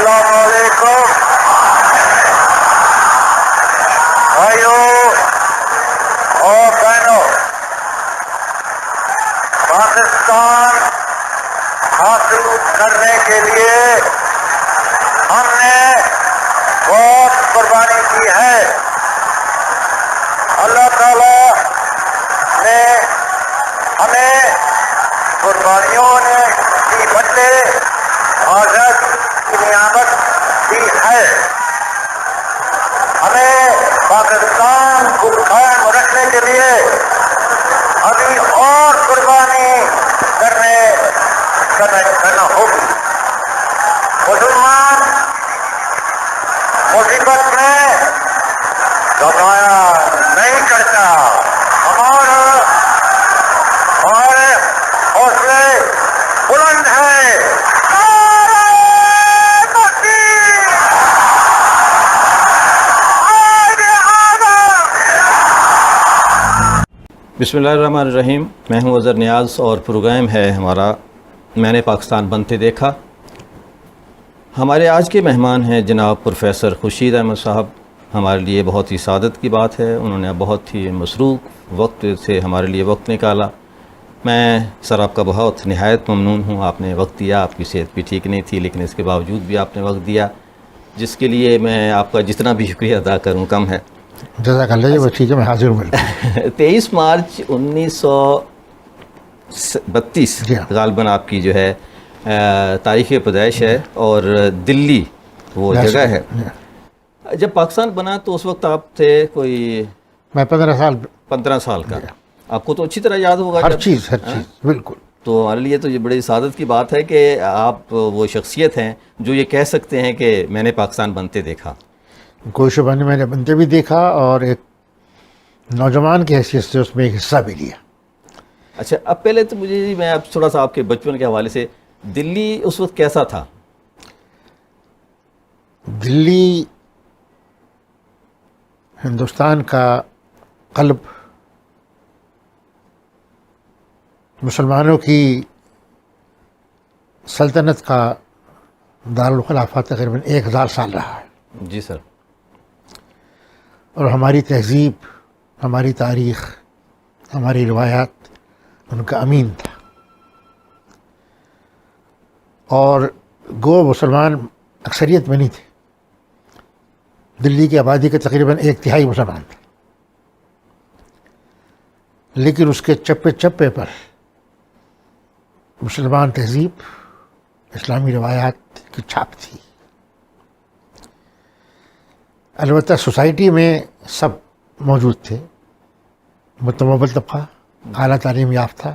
السلام علیکم بھائیوں اور بہنوں، پاکستان حاصل کرنے کے لیے ہم نے بہت قربانی کی ہے. اللہ تعالیٰ نے ہمیں قربانیوں کی بدلے آزادی کی نعمت دی ہے. ہمیں پاکستان کو قائم رکھنے کے لیے ابھی اور قربانی کرنا ہوگی. مسلمان مصیبت میں گھبرایا نہیں کرتا. ہمارے حوصلے بلند ہیں. بسم اللہ الرحمن الرحیم. میں ہوں اظہر نیاز اور پروگرام ہے ہمارا میں نے پاکستان بنتے دیکھا. ہمارے آج کے مہمان ہیں جناب پروفیسر خورشید احمد صاحب. ہمارے لیے بہت ہی سعادت کی بات ہے، انہوں نے بہت ہی مصروف وقت سے ہمارے لیے وقت نکالا. میں سر آپ کا بہت نہایت ممنون ہوں. آپ نے وقت دیا، آپ کی صحت بھی ٹھیک نہیں تھی لیکن اس کے باوجود بھی آپ نے وقت دیا، جس کے لیے میں آپ کا جتنا بھی شکریہ ادا کروں کم ہے. جزاک اللہ جی. ٹھیک ہے، میں حاضر ہوں. 23 مارچ 1932 جی ہاں، غالباً آپ کی جو ہے تاریخ پیدائش ہے، اور دلی وہ جگہ ہے. جب پاکستان بنا تو اس وقت آپ تھے کوئی میں 15 سال کا. آپ کو تو اچھی طرح یاد ہوگا ہر چیز بالکل. تو ہمارے لیے تو یہ بڑی سعادت کی بات ہے کہ آپ وہ شخصیت ہیں جو یہ کہہ سکتے ہیں کہ میں نے پاکستان بنتے دیکھا. کوئی شبہ نہیں، میں نے بنتے بھی دیکھا اور ایک نوجوان کی حیثیت سے اس میں ایک حصہ بھی لیا. اچھا، اب پہلے تو مجھے میں اب تھوڑا سا آپ کے بچپن کے حوالے سے، دلی اس وقت کیسا تھا؟ دلی ہندوستان کا قلب، مسلمانوں کی سلطنت کا دارالخلافہ تقریباً 1000 سال رہا ہے. جی سر. اور ہماری تہذیب، ہماری تاریخ، ہماری روایات ان کا امین تھا. اور گو مسلمان اکثریت میں نہیں تھے. دلی کی آبادی کے تقریباً 1/3 مسلمان تھے، لیکن اس کے چپے چپے پر مسلمان تہذیب، اسلامی روایات کی چھاپ تھی. البتہ سوسائٹی میں سب موجود تھے، متمول طبقہ، اعلیٰ تعلیم یافتہ،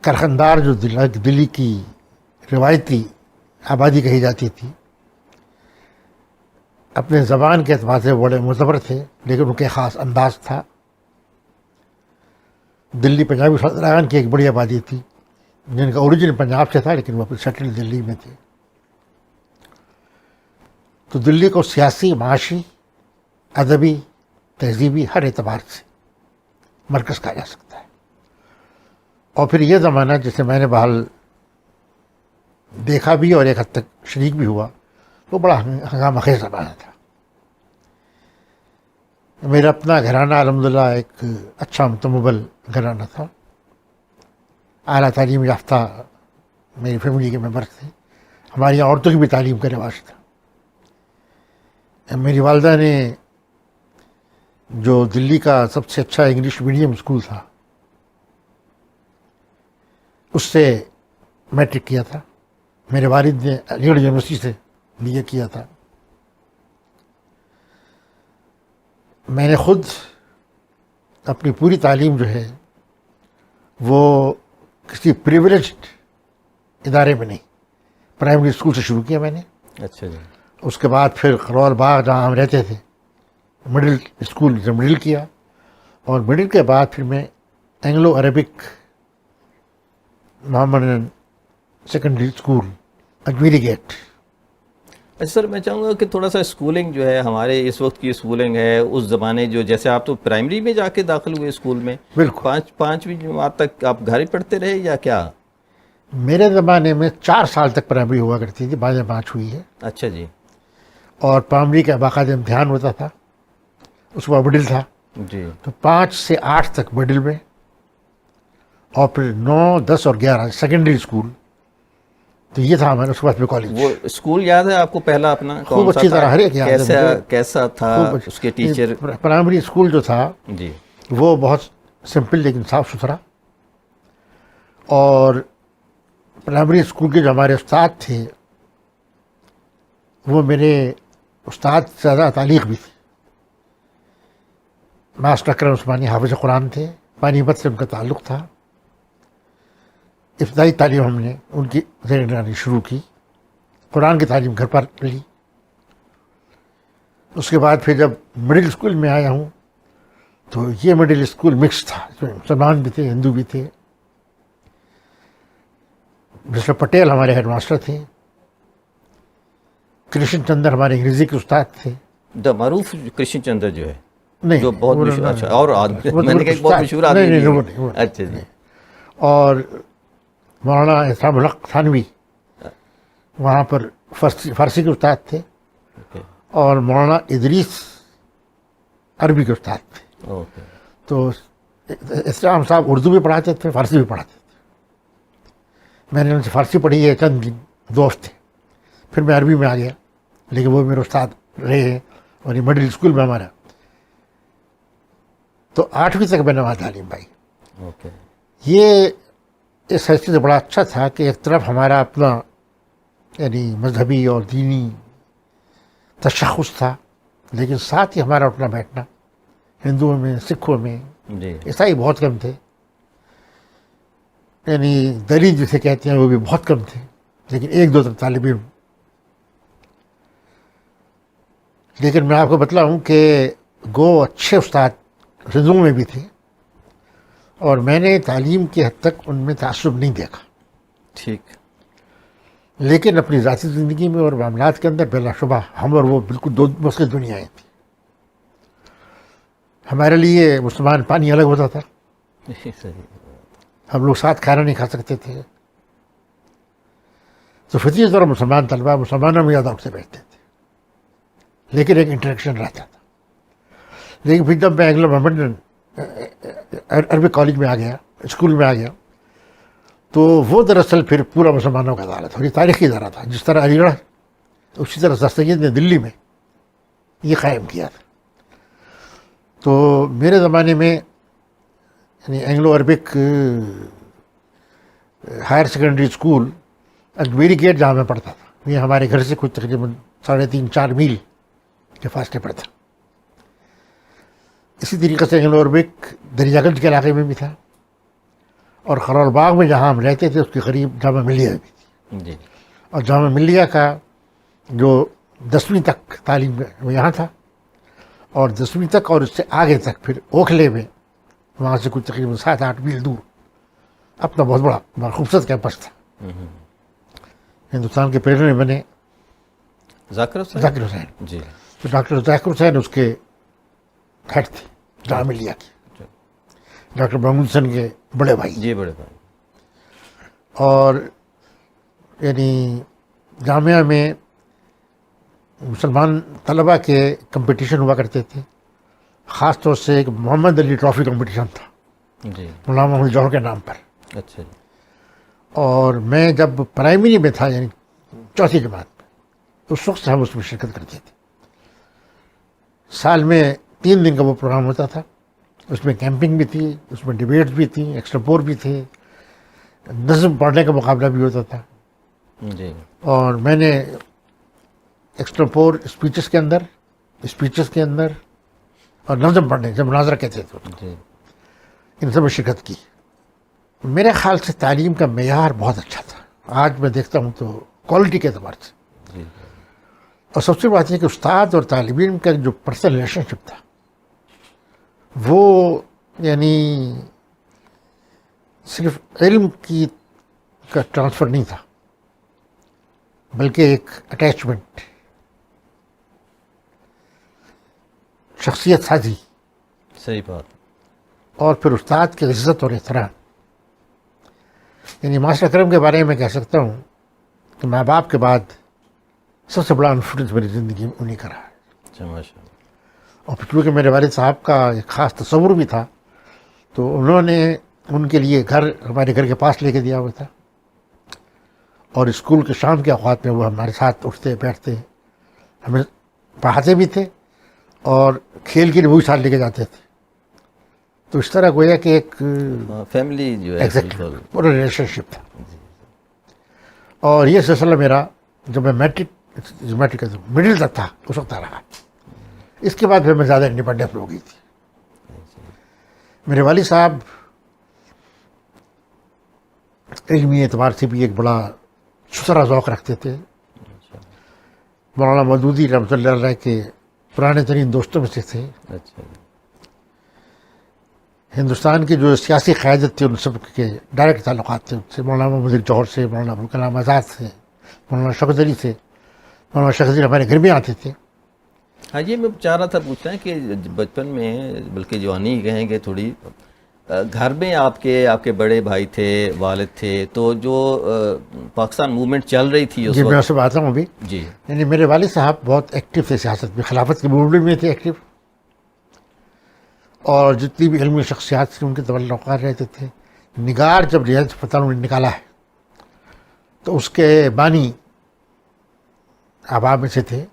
کارخاندار جو دلی کی روایتی آبادی کہی جاتی تھی. اپنے زبان کے اعتبار سے بڑے معتبر تھے، لیکن ان کے خاص انداز تھا. دلی پنجابی سرداران کی ایک بڑی آبادی تھی جن کا اوریجن پنجاب سے تھا، لیکن وہ سیٹل دلی میں تھے. تو دلی کو سیاسی، معاشی، ادبی، تہذیبی ہر اعتبار سے مرکز کہا جا سکتا ہے. اور پھر یہ زمانہ جسے میں نے بحال دیکھا بھی اور ایک حد تک شریک بھی ہوا، وہ بڑا ہنگامہ خیز زمانہ تھا. میرا اپنا گھرانہ الحمدللہ ایک اچھا متمول گھرانہ تھا. اعلیٰ تعلیم یافتہ میری فیملی کے ممبر تھے. ہماری یہاں عورتوں کی بھی تعلیم کا رواج تھا. میری والدہ نے جو دلی کا سب سے اچھا انگلش میڈیم اسکول تھا اس سے میٹرک کیا تھا. میرے والد نے علی گڑھ یونیورسٹی سے BA کیا تھا. میں نے خود اپنی پوری تعلیم جو ہے وہ کسی پریویلیجڈ ادارے میں نہیں، پرائمری اسکول سے شروع کیا میں نے. اچھا جی. اس کے بعد پھر قرول باغ جہاں ہم رہتے تھے مڈل اسکول سے مڈل کیا، اور مڈل کے بعد پھر میں اینگلو عربک محمد سیکنڈری اسکول اجمیری گیٹ. اچھا سر، میں چاہوں گا کہ تھوڑا سا اسکولنگ جو ہے ہمارے اس وقت کی اسکولنگ ہے، اس زمانے جو جیسے آپ تو پرائمری میں جا کے داخل ہوئے اسکول میں، بالکل 5ویں جماعت تک آپ گھر ہی پڑھتے رہے یا کیا؟ میرے زمانے میں 4 سال تک پرائمری ہوا کرتی تھی، 5 ہوئی ہے، اچھا جی اور پرائمری کا باقاعدہ امتحان ہوتا تھا، اس کو مڈل تھا، جی تو 5 سے 8 تک مڈل میں، اور پھر 9، 10 اور 11 سیکنڈری اسکول. تو یہ تھا ہمارا. اس کے بعد میں کالج. وہ اسکول یاد ہے آپ کو پہلا اپنا خوب کون سا اچھی تھا؟ طرح ہر ایک یاد ہے مجھے. کیسا تھا خوب اس کے ٹیچر؟ پرائمری اسکول جو تھا جی وہ بہت سمپل لیکن صاف ستھرا. اور پرائمری اسکول کے جو ہمارے استاد تھے وہ میرے استاد سے زیادہ تعلیق بھی تھی. ماسٹر اکرم عثمانی حافظ قرآن تھے، پانی پت سے ان کا تعلق تھا. ابتدائی تعلیم ہم نے ان کی زیر نگرانی شروع کی، قرآن کی تعلیم گھر پر لی. اس کے بعد پھر جب مڈل اسکول میں آیا ہوں تو یہ مڈل اسکول مکس تھا، اس میں مسلمان بھی تھے، ہندو بھی تھے. مسٹر پٹیل ہمارے ہیڈ ماسٹر تھے، کرشن چندر ہمارے انگریزی کے استاد تھے. دا معروف کرشن چندر جو ہے، نہیں جو بہت وہ مشہور. نہیں، اچھا، اور آدمی وہ میں نے کہا ایک بہت مشہور نہیں، آدمی نہیں، بھی وہ ہے. نہیں، وہ نہیں. اچھا جی. اور مولانا احسان الحق تھانوی وہاں پر فارسی کے استاد تھے، اوکے اور مولانا ادریس عربی کے استاد تھے. اوکے. تو اسلام صاحب اردو بھی پڑھاتے تھے، فارسی بھی پڑھاتے تھے. میں نے ان سے فارسی پڑھی ہے چند دن، 2 ہفتے. پھر میں عربی میں آ گیا، لیکن وہ میرے استاد رہے ہیں. اور یہ مڈل اسکول میں ہمارا تو 8ویں تک میں نے وہاں تعلیم پائی. اوکے. یہ اس حیثیت سے بڑا اچھا تھا کہ ایک طرف ہمارا اپنا یعنی مذہبی اور دینی تشخص تھا، لیکن ساتھ ہی ہمارا اٹھنا بیٹھنا ہندوؤں میں، سکھوں میں، جی عیسائی بہت کم تھے، یعنی دلت جسے کہتے ہیں وہ بھی بہت کم تھے، لیکن 1-2 طالب علم. لیکن میں آپ کو بتلاؤں کہ گو اچھے استاد ہندوؤں میں بھی تھے، اور میں نے تعلیم کی حد تک ان میں تعصب نہیں دیکھا. ٹھیک. لیکن اپنی ذاتی زندگی میں اور معاملات کے اندر بلا شبہ ہم اور وہ بالکل 2 مختلف دنیایں تھیں. ہمارے لیے مسلمان پانی الگ ہوتا تھا، صحیح. ہم لوگ ساتھ کھانا نہیں کھا سکتے تھے. تو فطری طور مسلمان طلبہ مسلمانوں میں زیادہ اٹھتے بیٹھتے تھے، لیکن ایک انٹریکشن رہتا تھا. لیکن پھر جب میں اینگلو محمڈن عربک کالج میں آ گیا، اسکول میں آ گیا، تو وہ دراصل پھر پورا مسلمانوں کا ادارہ تھا، اور یہ تاریخی ادارہ تھا. جس طرح علی گڑھ اسی طرح سر سید نے دلی میں یہ قائم کیا تھا. تو میرے زمانے میں یعنی Anglo Arabic higher secondary school Ajmeri gate جہاں میں پڑھتا تھا، یہ ہمارے گھر سے کچھ تقریباً 3.5-4 میل کے فاصلے پر تھا. اسی طریقے سے اینگلو عربک دریا گنج کے علاقے میں بھی تھا، اور خرول باغ میں جہاں ہم رہتے تھے اس کے قریب جامعہ ملیہ بھی تھی. جی اور جامعہ ملیہ کا جو 10ویں تک تعلیم ہے وہ یہاں تھا، اور 10ویں تک اور اس سے آگے تک پھر اوکھلے میں، وہاں سے کچھ تقریباً 7-8 میل دور اپنا بہت بڑا خوبصورت کیمپس تھا. ہندوستان کے پریزیڈنٹ بنے ذاکر حسین. ذاکر حسین. جی تو ڈاکٹر ذاکر حسین اس کے ہیڈ تھے جامعہ ملیہ کی، ڈاکٹر محمود حسین کے بڑے بھائی. جی بڑے بھائی. اور یعنی جامعہ میں مسلمان طلباء کے کمپٹیشن ہوا کرتے تھے، خاص طور سے ایک محمد علی ٹرافی کمپٹیشن تھا جی. مولانا محمد جوہر کے نام پر. اچھا جی. اور میں جب پرائمری میں تھا یعنی 4تھی جماعت میں، اس وقت سے ہم اس میں شرکت کرتے تھے. سال میں 3 دن کا وہ پروگرام ہوتا تھا، اس میں کیمپنگ بھی تھی، اس میں ڈبیٹس بھی تھیں، ایکسٹرا بھی تھے، نظم پڑھنے کا مقابلہ بھی ہوتا تھا. جی اور میں نے ایکسٹرا اسپیچز کے اندر اور نظم پڑھنے جب مناظرہ کہتے تھے جی. ان سب میں شرکت کی. میرے خیال سے تعلیم کا معیار بہت اچھا تھا. آج میں دیکھتا ہوں تو کوالٹی کے اعتبار سے. جی. اور سب سے بات یہ کہ استاد اور طالب علم کا جو پرسنل ریلیشن شپ تھا وہ یعنی صرف علم کا ٹرانسفر نہیں تھا، بلکہ ایک اٹیچمنٹ، شخصیت سازی، صحیح بات. اور پھر استاد کی عزت اور احترام. یعنی ماسٹر اکرم کے بارے میں کہہ سکتا ہوں کہ ماں باپ کے بعد سب سے بڑا انفلوئنس میری زندگی میں انہیں کا رہا ہے. اچھا ماشاء اللہ. اور چونکہ میرے والد صاحب کا ایک خاص تصور بھی تھا تو انہوں نے ان کے لیے گھر ہمارے گھر کے پاس لے کے دیا ہوا تھا, اور اسکول کے شام کے اوقات میں وہ ہمارے ساتھ اٹھتے بیٹھتے ہمیں پڑھاتے بھی تھے اور کھیل کے لیے وہی ساتھ لے کے جاتے تھے. تو اس طرح گویا کہ ایک فیملی جو ہے ایگزیکٹلی پورا ریلیشن شپ تھا. اور یہ سلسلہ میرا جب میں میٹرک مڈل تک تھا اس وقت رہا. اس کے بعد پھر میں زیادہ انڈیپینڈنس ہو گئی تھی. میرے والد صاحب علمی اعتبار سے بھی ایک بڑا ستھرا ذوق رکھتے تھے. مولانا مودودی رحمۃ اللہ علیہ کے پرانے ترین دوستوں میں سے تھے. اچھا. ہندوستان کی جو سیاسی قیادت تھی ان سب کے ڈائریکٹ تعلقات تھے ان سے. مولانا محمد جوہر سے, مولانا ابوالکلام آزاد سے, مولانا شوکت علی سے. مولانا شوکت علی ہمارے گھر میں آتے تھے. ہاں یہ میں چاہ رہا تھا پوچھنا ہے کہ بچپن میں بلکہ جوانی کہیں گے تھوڑی, گھر میں آپ کے بڑے بھائی تھے, والد تھے, تو جو پاکستان موومنٹ چل رہی تھی اس جی میں وقت. اس سے آتا ہوں ابھی. جی یعنی میرے والد صاحب بہت ایکٹیو تھے سیاست میں, خلافت کے موومنٹ میں تھے ایکٹیو, اور جتنی بھی علمی شخصیات سے ان کے تعلقات رہتے تھے. نگار جب ریاض فتح انہوں نے نکالا ہے تو اس کے بانی احباب میں سے تھے.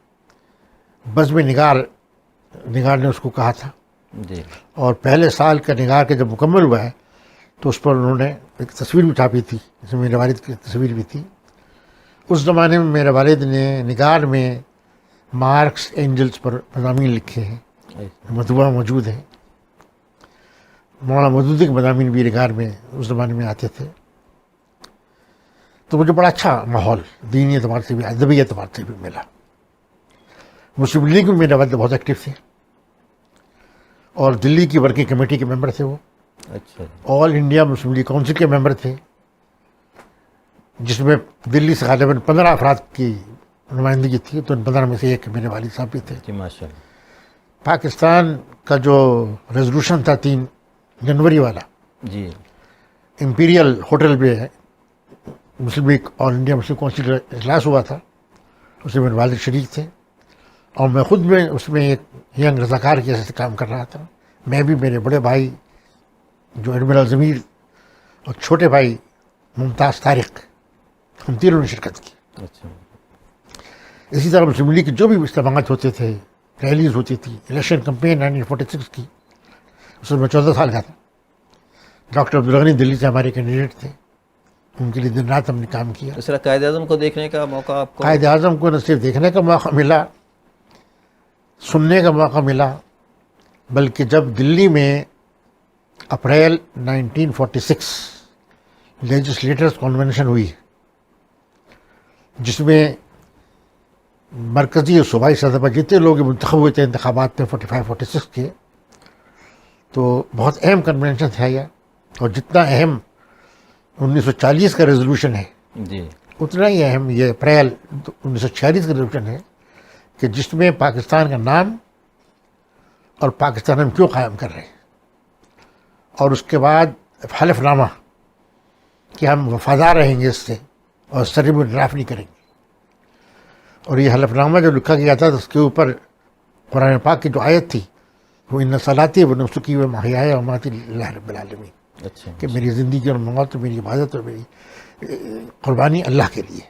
بزم نگار نے اس کو کہا تھا, جی اور پہلے سال کا نگار کے جب مکمل ہوا ہے تو اس پر انہوں نے ایک تصویر بھی چھاپی تھی جس میں میرے والد کی تصویر بھی تھی. اس زمانے میں میرے والد نے نگار میں مارکس اینجلس پر مضامین لکھے ہیں, مطبوعہ موجود ہیں. مولانا مودودی کے مضامین بھی نگار میں اس زمانے میں آتے تھے. تو مجھے بڑا اچھا ماحول دینی اعتبار سے بھی ادبی اعتبار سے بھی ملا. مسلم لیگ میں میرے والد بہت ایکٹیو تھے اور دلی کی ورکنگ کمیٹی کے ممبر تھے. وہ اچھا. آل انڈیا مسلم لیگ کونسل کے ممبر تھے, جس میں دلی سے غالباً 15 افراد کی نمائندگی تھی. تو ان 15 میں سے ایک میرے والد صاحب بھی تھے. جی ماشاء اللہ. پاکستان کا جو ریزولوشن تھا 3 جنوری والا, جی امپیریل ہوٹل میں مسلم لیگ آل انڈیا مسلم کونسل کا اجلاس ہوا تھا, اس میں میرے والد شریک تھے, اور میں خود میں اس میں ایک ینگ رضاکار کی حیثیت سے کام کر رہا تھا. میں بھی, میرے بڑے بھائی جو ایڈمرل ضمیر اور چھوٹے بھائی ممتاز طارق, ہم تینوں نے شرکت کی. اچھا. اسی طرح مسلم لیگ کے جو بھی اجتماعات ہوتے تھے, ریلیز ہوتی تھی, الیکشن کمپین 1946 کی, اس میں 14 سال کا تھا. ڈاکٹر عبدالغنی دلی سے ہمارے کینڈیڈیٹ تھے, ان کے لیے دن رات ہم نے کام کیا. اس طرح قائد اعظم کو دیکھنے کا موقع آپ کو؟ قائد اعظم کو نہ صرف دیکھنے کا موقع ملا, سننے کا موقع ملا, بلکہ جب دلی میں اپریل 1946 لیجسلیٹرز کنونشن ہوئی, جس میں مرکزی اور صوبائی سطح پر جتنے لوگ منتخب ہوئے تھے انتخابات میں 45-46 کے, تو بہت اہم کنونشن تھا یہ. اور جتنا اہم 1940 کا ریزولوشن ہے, جی اتنا ہی اہم یہ اپریل 1946 کا ریزولوشن ہے کہ جس میں پاکستان کا نام اور پاکستان ہم کیوں قائم کر رہے ہیں, اور اس کے بعد حلف نامہ کہ ہم وفادار رہیں گے اس سے اور سرب انحراف نہیں کریں گے. اور یہ حلف نامہ جو لکھا گیا تھا اس کے اوپر قرآن پاک کی جو آیت تھی وہ ان صلاتی و نسکی و محیای و مماتی للہ رب العالمین, اچھا. کہ میری زندگی اور موت اور میری عبادت اور میری قربانی اللہ کے لیے.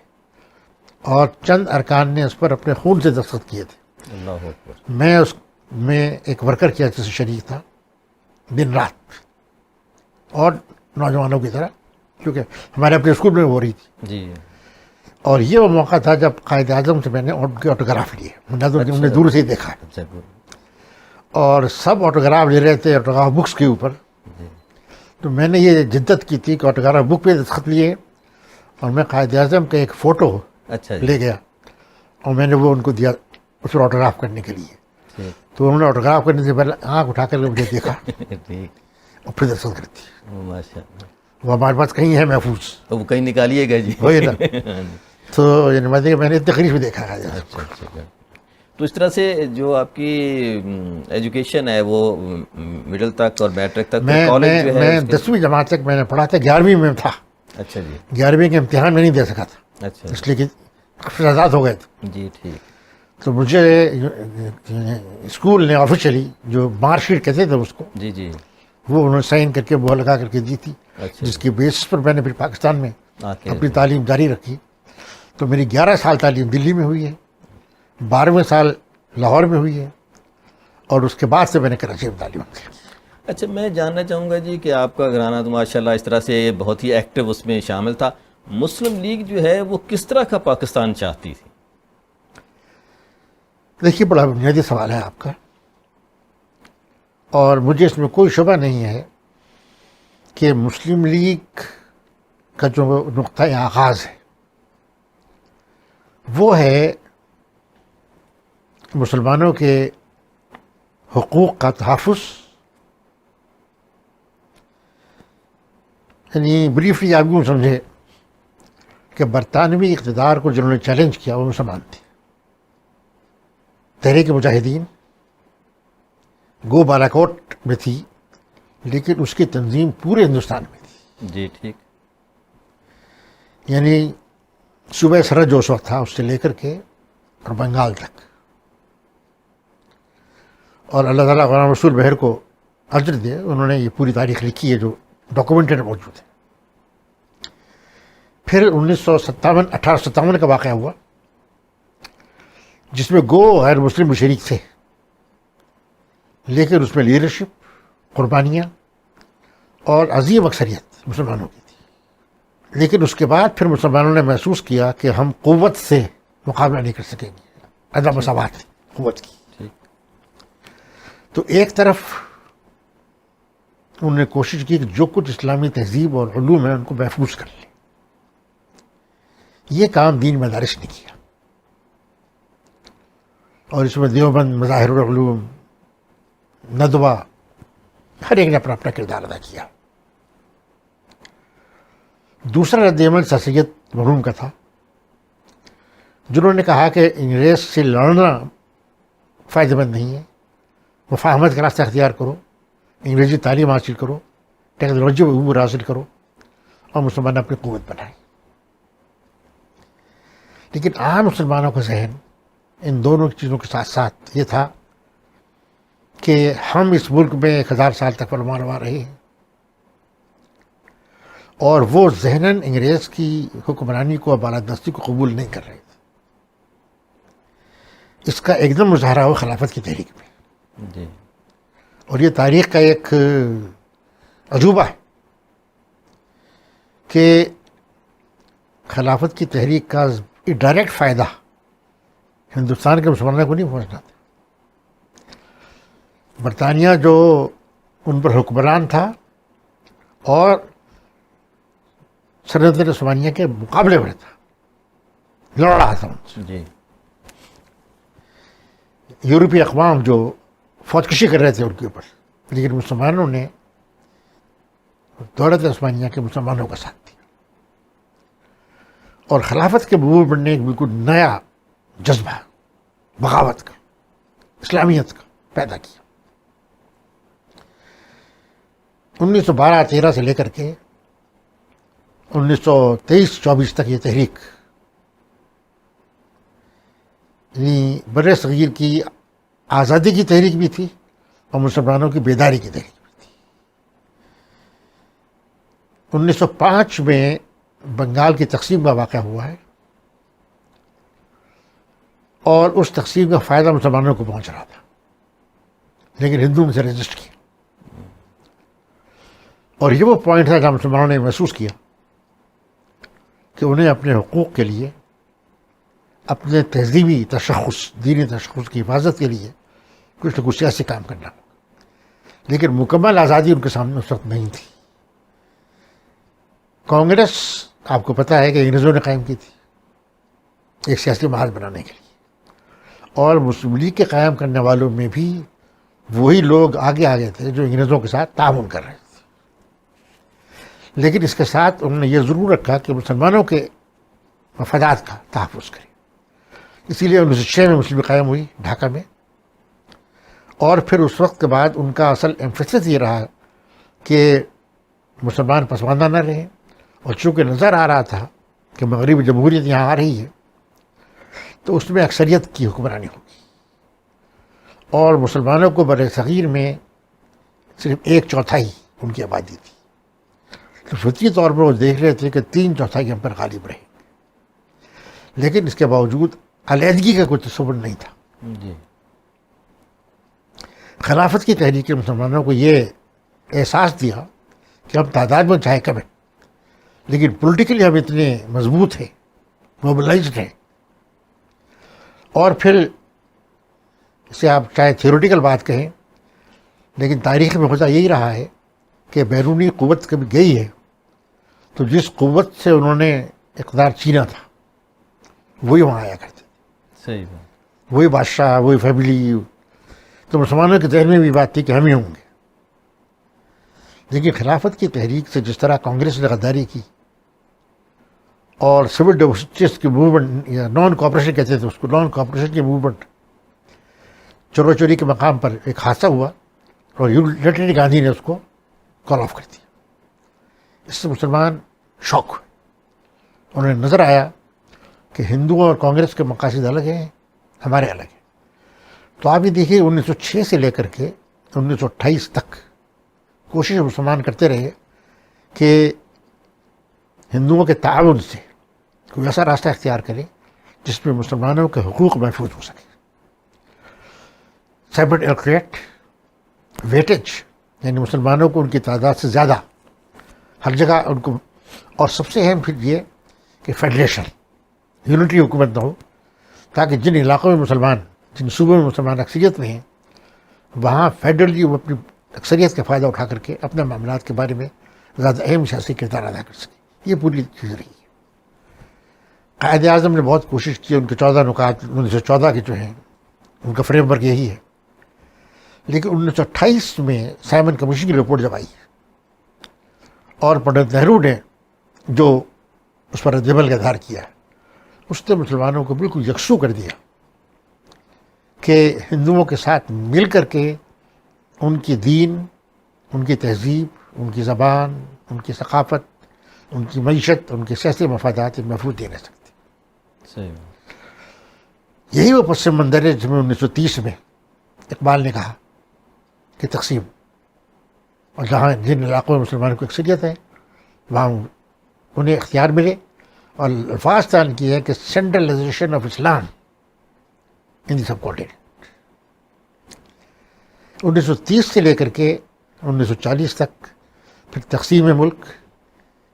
اور چند ارکان نے اس پر اپنے خون سے دستخط کیے تھے. اللہ اکبر. میں اس میں ایک ورکر کی حیثیت سے شریک تھا دن رات, اور نوجوانوں کی طرح, کیونکہ ہمارے اپنے اسکول میں ہو رہی تھی. جی اور یہ وہ موقع تھا جب قائد اعظم سے میں نے ان کے آٹوگراف لیے. انہوں نے دور سے ہی دیکھا, اچھا. اور سب آٹوگراف لے رہے تھے آٹوگراف بکس کے اوپر. تو میں نے یہ جدت کی تھی کہ آٹوگراف بک پہ دستخط لیے, اور میں قائد اعظم کا ایک فوٹو اچھا لے گیا اور میں نے وہ ان کو دیا اس پر آٹوگراف کرنے کے لیے. ٹھیک. تو انہوں نے آٹوگراف کرنے سے پہلے آنکھ اٹھا کر مجھے دیکھا ٹھیک. اور پھر دستخط کرتی. ماشاء اللہ. وہ ہمارے پاس کہیں ہے محفوظ, وہ کہیں نکالیے گا جی. وہی نا. تو یعنی میں نے تقریب دیکھا ہے. اچھا اچھا. تو اس طرح سے جو آپ کی ایجوکیشن ہے وہ مڈل تک اور میٹرک تک, کالج جو ہے میں 10ویں جماعت تک میں نے پڑھا تھا, 11ویں میں تھا. اچھا جی 11ویں کے امتحان میں نہیں دے سکا تھا، اچھا اس لیے کہ آزاد ہو گئے تھے. جی ٹھیک. تو مجھے اسکول نے آفیشلی جو مارک شیٹ کہتے تھے اس کو، جی جی وہ انہوں نے سائن کر کے مہر لگا کر کے دی تھی، اچھا جس کی بیسس پر میں نے پھر پاکستان میں آکے اپنی تعلیم جاری رکھی. تو میری 11 سال تعلیم دلی میں ہوئی ہے، 12ویں سال لاہور میں ہوئی ہے، اور اس کے بعد سے میں نے کراچی میں تعلیم کی. اچھا میں جاننا چاہوں گا جی کہ آپ کا گھرانہ تو ماشاءاللہ اس طرح سے بہت ہی ایکٹیو اس میں شامل تھا. مسلم لیگ جو ہے وہ کس طرح کا پاکستان چاہتی تھی؟ دیکھیے بڑا بنیادی سوال ہے آپ کا، اور مجھے اس میں کوئی شبہ نہیں ہے کہ مسلم لیگ کا جو نقطۂ آغاز ہے وہ ہے مسلمانوں کے حقوق کا تحفظ. یعنی بریفلی آپ یوں سمجھے کہ برطانوی اقتدار کو جنہوں نے چیلنج کیا وہ مسلمان تھے. تحریک مجاہدین گو بالاکوٹ میں تھی، لیکن اس کی تنظیم پورے ہندوستان میں تھی. جی ٹھیک. یعنی صوبہ سرحد جو اس وقت تھا اس سے لے کر کے اور بنگال تک. اور اللہ تعالیٰ غلام رسول بہر کو اجر دے، انہوں نے یہ پوری تاریخ لکھی ہے جو ڈاکومنٹڈ موجود ہے. پھر 1857 کا واقعہ ہوا جس میں گو غیر مسلم بھی شریک تھے، لیکن اس میں لیڈرشپ، قربانیاں اور عظیم اکثریت مسلمانوں کی تھی. لیکن اس کے بعد پھر مسلمانوں نے محسوس کیا کہ ہم قوت سے مقابلہ نہیں کر سکیں گے، عدم مساوات ہے قوت کی. تو ایک طرف انہوں نے کوشش کی کہ جو کچھ اسلامی تہذیب اور علوم ہے ان کو محفوظ کر لیں. یہ کام دین مدارس نے کیا، اور اس میں دیوبند، مظاہر العلوم، ندوہ، ہر ایک نے اپنا اپنا کردار ادا کیا. دوسرا رد عمل سر سید مرحوم کا تھا، جنہوں نے کہا کہ انگریز سے لڑنا فائدہ مند نہیں ہے، مفاہمت کا راستہ اختیار کرو، انگریزی تعلیم حاصل کرو، ٹیکنالوجی میں عبور حاصل کرو، اور مسلمان اپنی قوت بنائیں. لیکن عام مسلمانوں کا ذہن ان دونوں چیزوں کے ساتھ ساتھ یہ تھا کہ ہم اس ملک میں 1000 سال تک فرمانروا رہے ہیں، اور وہ ذہناً انگریز کی حکمرانی کو اور بالادستی کو قبول نہیں کر رہے تھے. اس کا ایک دم مظاہرہ ہوا خلافت کی تحریک میں. جی. اور یہ تاریخ کا ایک عجوبہ ہے کہ خلافت کی تحریک کا ڈائریکٹ فائدہ ہندوستان کے مسلمانوں کو نہیں پہنچنا تھا. برطانیہ جو ان پر حکمران تھا اور سلطنت عثمانیہ کے مقابلے میں تھا، لڑ رہا تھا ان سے. جی. یورپی اقوام جو فوج کشی کر رہے تھے ان کے اوپر، لیکن مسلمانوں نے دولت عثمانیہ کے مسلمانوں کا ساتھ دیا، اور خلافت کے موومنٹ نے ایک بالکل نیا جذبہ بغاوت کا، اسلامیت کا پیدا کیا. 1912-13 سے لے کر کے 1923-24 تک یہ تحریک یعنی بر صغیر کی آزادی کی تحریک بھی تھی اور مسلمانوں کی بیداری کی تحریک بھی تھی. 1905 میں بنگال کی تقسیم کا واقعہ ہوا ہے، اور اس تقسیم کا فائدہ مسلمانوں کو پہنچ رہا تھا، لیکن ہندو نے سے رجسٹ کیا. اور یہ وہ پوائنٹ تھا جہاں مسلمانوں نے محسوس کیا کہ انہیں اپنے حقوق کے لیے، اپنے تہذیبی تشخص، دینی تشخص کی حفاظت کے لیے کچھ نہ کچھ سیاسی کام کرنا ہوگا. لیکن مکمل آزادی ان کے سامنے اس وقت نہیں تھی. کانگریس آپ کو پتہ ہے کہ انگریزوں نے قائم کی تھی ایک سیاسی محاذ بنانے کے لیے، اور مسلم لیگ کے قائم کرنے والوں میں بھی وہی لوگ آگے تھے جو انگریزوں کے ساتھ تعاون کر رہے تھے. لیکن اس کے ساتھ انہوں نے یہ ضرور رکھا کہ مسلمانوں کے مفادات کا تحفظ کرے. اسی لیے 1906 میں مسلم لیگ قائم ہوئی ڈھاکہ میں، اور پھر اس وقت کے بعد ان کا اصل ایمفیسس یہ رہا کہ مسلمان پسماندہ نہ رہیں اور چونکہ نظر آ رہا تھا کہ مغربی جمہوریت یہاں آ رہی ہے تو اس میں اکثریت کی حکمرانی ہوگی، اور مسلمانوں کو بر صغیر میں صرف 1/4 ان کی آبادی تھی، تو فطری طور پر وہ دیکھ رہے تھے کہ 3/4 ہم پر غالب رہے، لیکن اس کے باوجود علیحدگی کا کوئی تصور نہیں تھا۔ جی خلافت کی تحریک نے مسلمانوں کو یہ احساس دیا کہ ہم تعداد میں چاہے کم ہیں لیکن پولیٹیکلی ہم اتنے مضبوط ہیں، موبلائزڈ ہیں۔ اور پھر اسے آپ چاہے تھیوریٹیکل بات کہیں لیکن تاریخ میں ہوتا یہی رہا ہے کہ بیرونی قوت کبھی گئی ہے تو جس قوت سے انہوں نے اقتدار چھینا تھا وہی وہاں آیا کرتے، صحیح بات، وہی بادشاہ، وہی فیملی۔ تو مسلمانوں کے ذہن میں بھی بات تھی کہ ہم ہی ہوں گے، لیکن خلافت کی تحریک سے جس طرح کانگریس نے غداری کی اور سول ڈسوسیس کی موومنٹ یا نان کوآپریشن کہتے تھے اس کو، نان کوآپریشن کی موومنٹ، چورو چوری کے مقام پر ایک حادثہ ہوا اور یونیٹری گاندھی نے اس کو کال آف کر دیا۔ اس سے مسلمان شوق ہوئے، انہیں نظر آیا کہ ہندوؤں اور کانگریس کے مقاصد الگ ہیں، ہمارے الگ ہیں۔ تو آپ یہ دیکھیے 1906 سے لے کر کے 1928 تک کوشش مسلمان کرتے رہے کہ ہندوؤں کے تعاون سے کوئی ایسا راستہ اختیار کرے جس میں مسلمانوں کے حقوق محفوظ ہو سکے۔ سیپریٹ الیکٹوریٹ، ویٹیج، یعنی مسلمانوں کو ان کی تعداد سے زیادہ ہر جگہ ان کو، اور سب سے اہم پھر یہ کہ فیڈریشن، یونٹری حکومت نہ ہو، تاکہ جن علاقوں میں مسلمان، جن صوبوں میں مسلمان اکثریت میں ہیں وہاں فیڈرلی وہ اپنی اکثریت کا فائدہ اٹھا کر کے اپنے معاملات کے بارے میں زیادہ اہم سیاسی کردار ادا کر سکے۔ یہ پوری چیز رہی ہے۔ قائد اعظم نے بہت کوشش کی، ان کے 14 نکات 1914 کے جو ہیں ان کا فریم ورک یہی ہے، لیکن 1928 میں سائمن کمیشن کی رپورٹ جب آئی اور پنڈت نہرو نے جو اس پر رد عمل کا اظہار کیا اس نے مسلمانوں کو بالکل یکسو کر دیا کہ ہندوؤں کے ساتھ مل کر کے ان کی دین، ان کی تہذیب، ان کی زبان، ان کی ثقافت، ان کی معیشت، ان کے سیاسی مفادات محفوظ نہیں رہ سکتے۔ صحیح، یہی وہ پس منظر ہے جس میں 1930 میں اقبال نے کہا کہ تقسیم، اور جہاں جن علاقوں میں مسلمانوں کی اکثریت ہے وہاں انہیں اختیار ملے، اور الفاظ تعین کیا ہے کہ centralization of Islam in the sub continent. 1930 سے لے کر کے 1940 تک پھر تقسیم ملک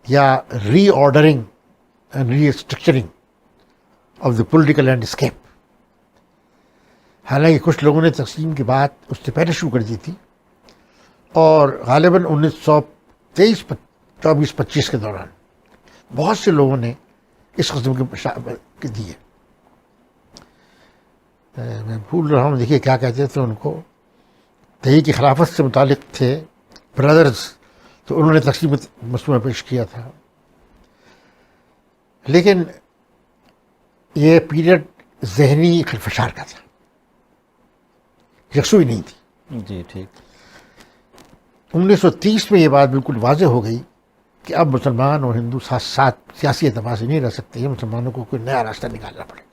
یا reordering and restructuring of the political landscape. حالانکہ کچھ لوگوں نے تقسیم کی بات اس سے پہلے شروع کر دی تھی، اور غالباً 1923 24 25 کے دوران بہت سے لوگوں نے اس قسم کے دیے۔ میں بھول رہا ہوں، دیکھیے کیا کہتے تھے ان کو، تحریک خلافت سے متعلق تھے برادرز، تو انہوں نے تقسیم مسئلہ پیش کیا تھا۔ لیکن یہ پیریڈ ذہنی خلفشار کا تھا، یکسوئی نہیں تھی۔ جی ٹھیک۔ 1930 میں یہ بات بالکل واضح ہو گئی کہ اب مسلمان اور ہندو ساتھ ساتھ سیاسی اعتبار سے نہیں رہ سکتے، یہ مسلمانوں کو کوئی نیا راستہ نکالنا پڑے گا۔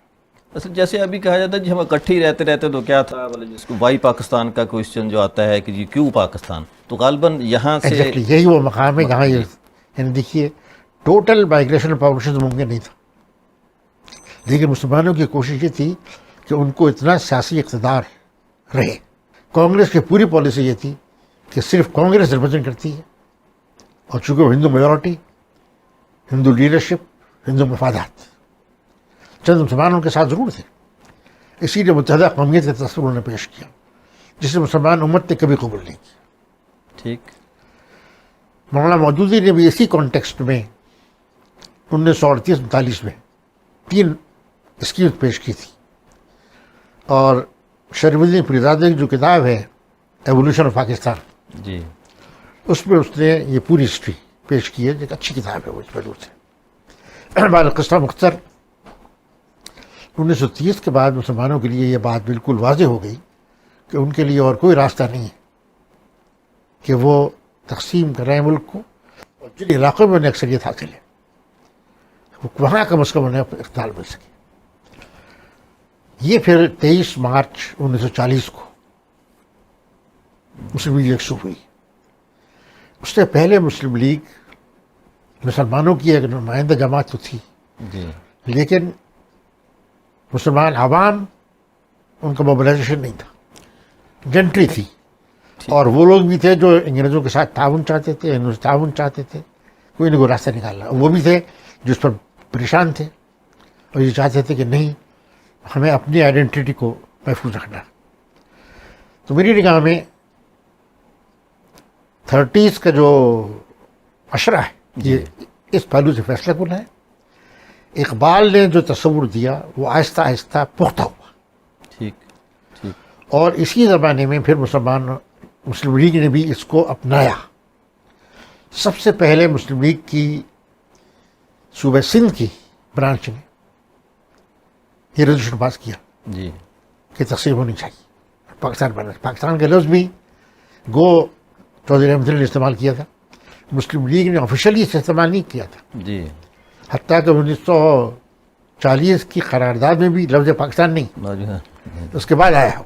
اصل جیسے ابھی کہا جاتا ہے جی ہم اکٹھے ہی رہتے رہتے تو کیا تھا، جس کو وائی پاکستان کا کوشچن جو آتا ہے کہ جی کیوں پاکستان، تو غالباً یہاں سے ایگزیکٹلی یہی وہ مقام ہے جہاں یہ، یعنی دیکھیے ٹوٹل مائگریشن پاپولیشن ممکن نہیں تھا، لیکن مسلمانوں کی کوشش یہ تھی کہ ان کو اتنا سیاسی اقتدار رہے۔ کانگریس کی پوری پالیسی یہ تھی کہ صرف کانگریس ریپرزینٹ کرتی ہے، اور چونکہ وہ ہندو میجورٹی، ہندو لیڈرشپ، ہندو مفادات، چند مسلمانوں کے ساتھ ضرور تھے، اسی لیے متحدہ قومیت کا تصور انہوں نے پیش کیا جسے مسلمان امت نے کبھی قبول نہیں کیا۔ ٹھیک۔ مولانا مودودی نے بھی اسی کانٹیکسٹ میں 1938-39 میں 3 اسکیمز پیش کی تھی، اور شریف الدین پریزادہ کی جو کتاب ہے ایولیوشن آف پاکستان، جی اس میں اس نے یہ پوری ہسٹری پیش کی ہے، ایک اچھی کتاب ہے وہ اس پہلو سے۔ بال قصہ مختصر 1930 کے بعد مسلمانوں کے لیے یہ بات بالکل واضح ہو گئی کہ ان کے لیے اور کوئی راستہ نہیں ہے کہ وہ تقسیم کریں ملک کو، اور جن علاقوں میں انہیں اکثریت حاصل ہے وہاں کم از کم انہیں اقتدار مل سکے. یہ پھر 23 مارچ 1940 کو مسلم لیگ شروع ہوئی. اس سے پہلے مسلم لیگ مسلمانوں کی ایک نمائندہ جماعت تو تھی جی لیکن مسلمان عوام ان کا موبلائزیشن نہیں تھا, جنٹری تھی. اور وہ لوگ بھی تھے جو انگریزوں کے ساتھ تعاون چاہتے تھے, انہوں سے تعاون چاہتے تھے, کوئی نہ کوئی راستہ نکالنا. وہ بھی تھے جو اس پر پریشان تھے اور یہ چاہتے تھے کہ نہیں ہمیں اپنی آئیڈینٹی کو محفوظ رکھنا. تو میری نگاہ میں 30s کا جو اشرہ ہے یہ اس پہلو سے فیصلہ کن ہے. اقبال نے جو تصور دیا وہ آہستہ آہستہ پختہ ہوا. ٹھیک ٹھیک. اور اسی زمانے میں پھر مسلم لیگ نے بھی اس کو اپنایا. سب سے پہلے مسلم لیگ کی صوبہ سندھ کی برانچ نے یہ ریزولوشن پاس کیا جی کہ تقسیم ہونی چاہیے, پاکستان بننا. پاکستان کا لفظ بھی گو چودھری احمد علی نے استعمال کیا تھا, مسلم لیگ نے آفیشلی اسے استعمال نہیں کیا تھا. جی حتیٰ کہ 1940 کی قرارداد میں بھی لفظ پاکستان نہیں, موجود ہے. اس کے بعد آیا.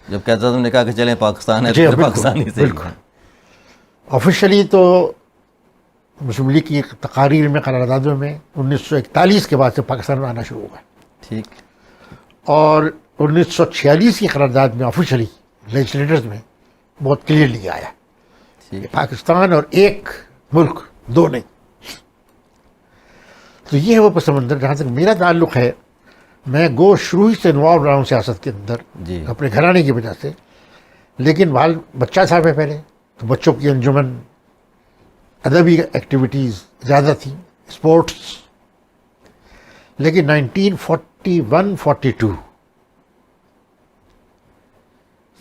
جب کہتا تم نے کہا کہ چلیں پاکستان ہے جی تو پھر پاکستانی سے بالکل. آفیشلی تو مسلم لیگ کی تقاریر میں قراردادوں میں 1941 کے بعد سے پاکستان میں آنا شروع ہوا. ٹھیک. اور 1946 کی قرارداد میں آفیشلی لیجسلیٹرز میں بہت کلیئرلی آیا ٹھیک. پاکستان اور ایک ملک, دو نہیں. تو یہ ہے وہ پس منظر. جہاں تک میرا تعلق ہے میں گو شروع ہی سے انوالو رہا ہوں سیاست کے اندر جی اپنے گھرانے کی وجہ سے. لیکن بچہ تھا میں پہلے تو بچوں کی انجمن, ادبی ایکٹیویٹیز زیادہ تھیں, اسپورٹس. لیکن 1941-42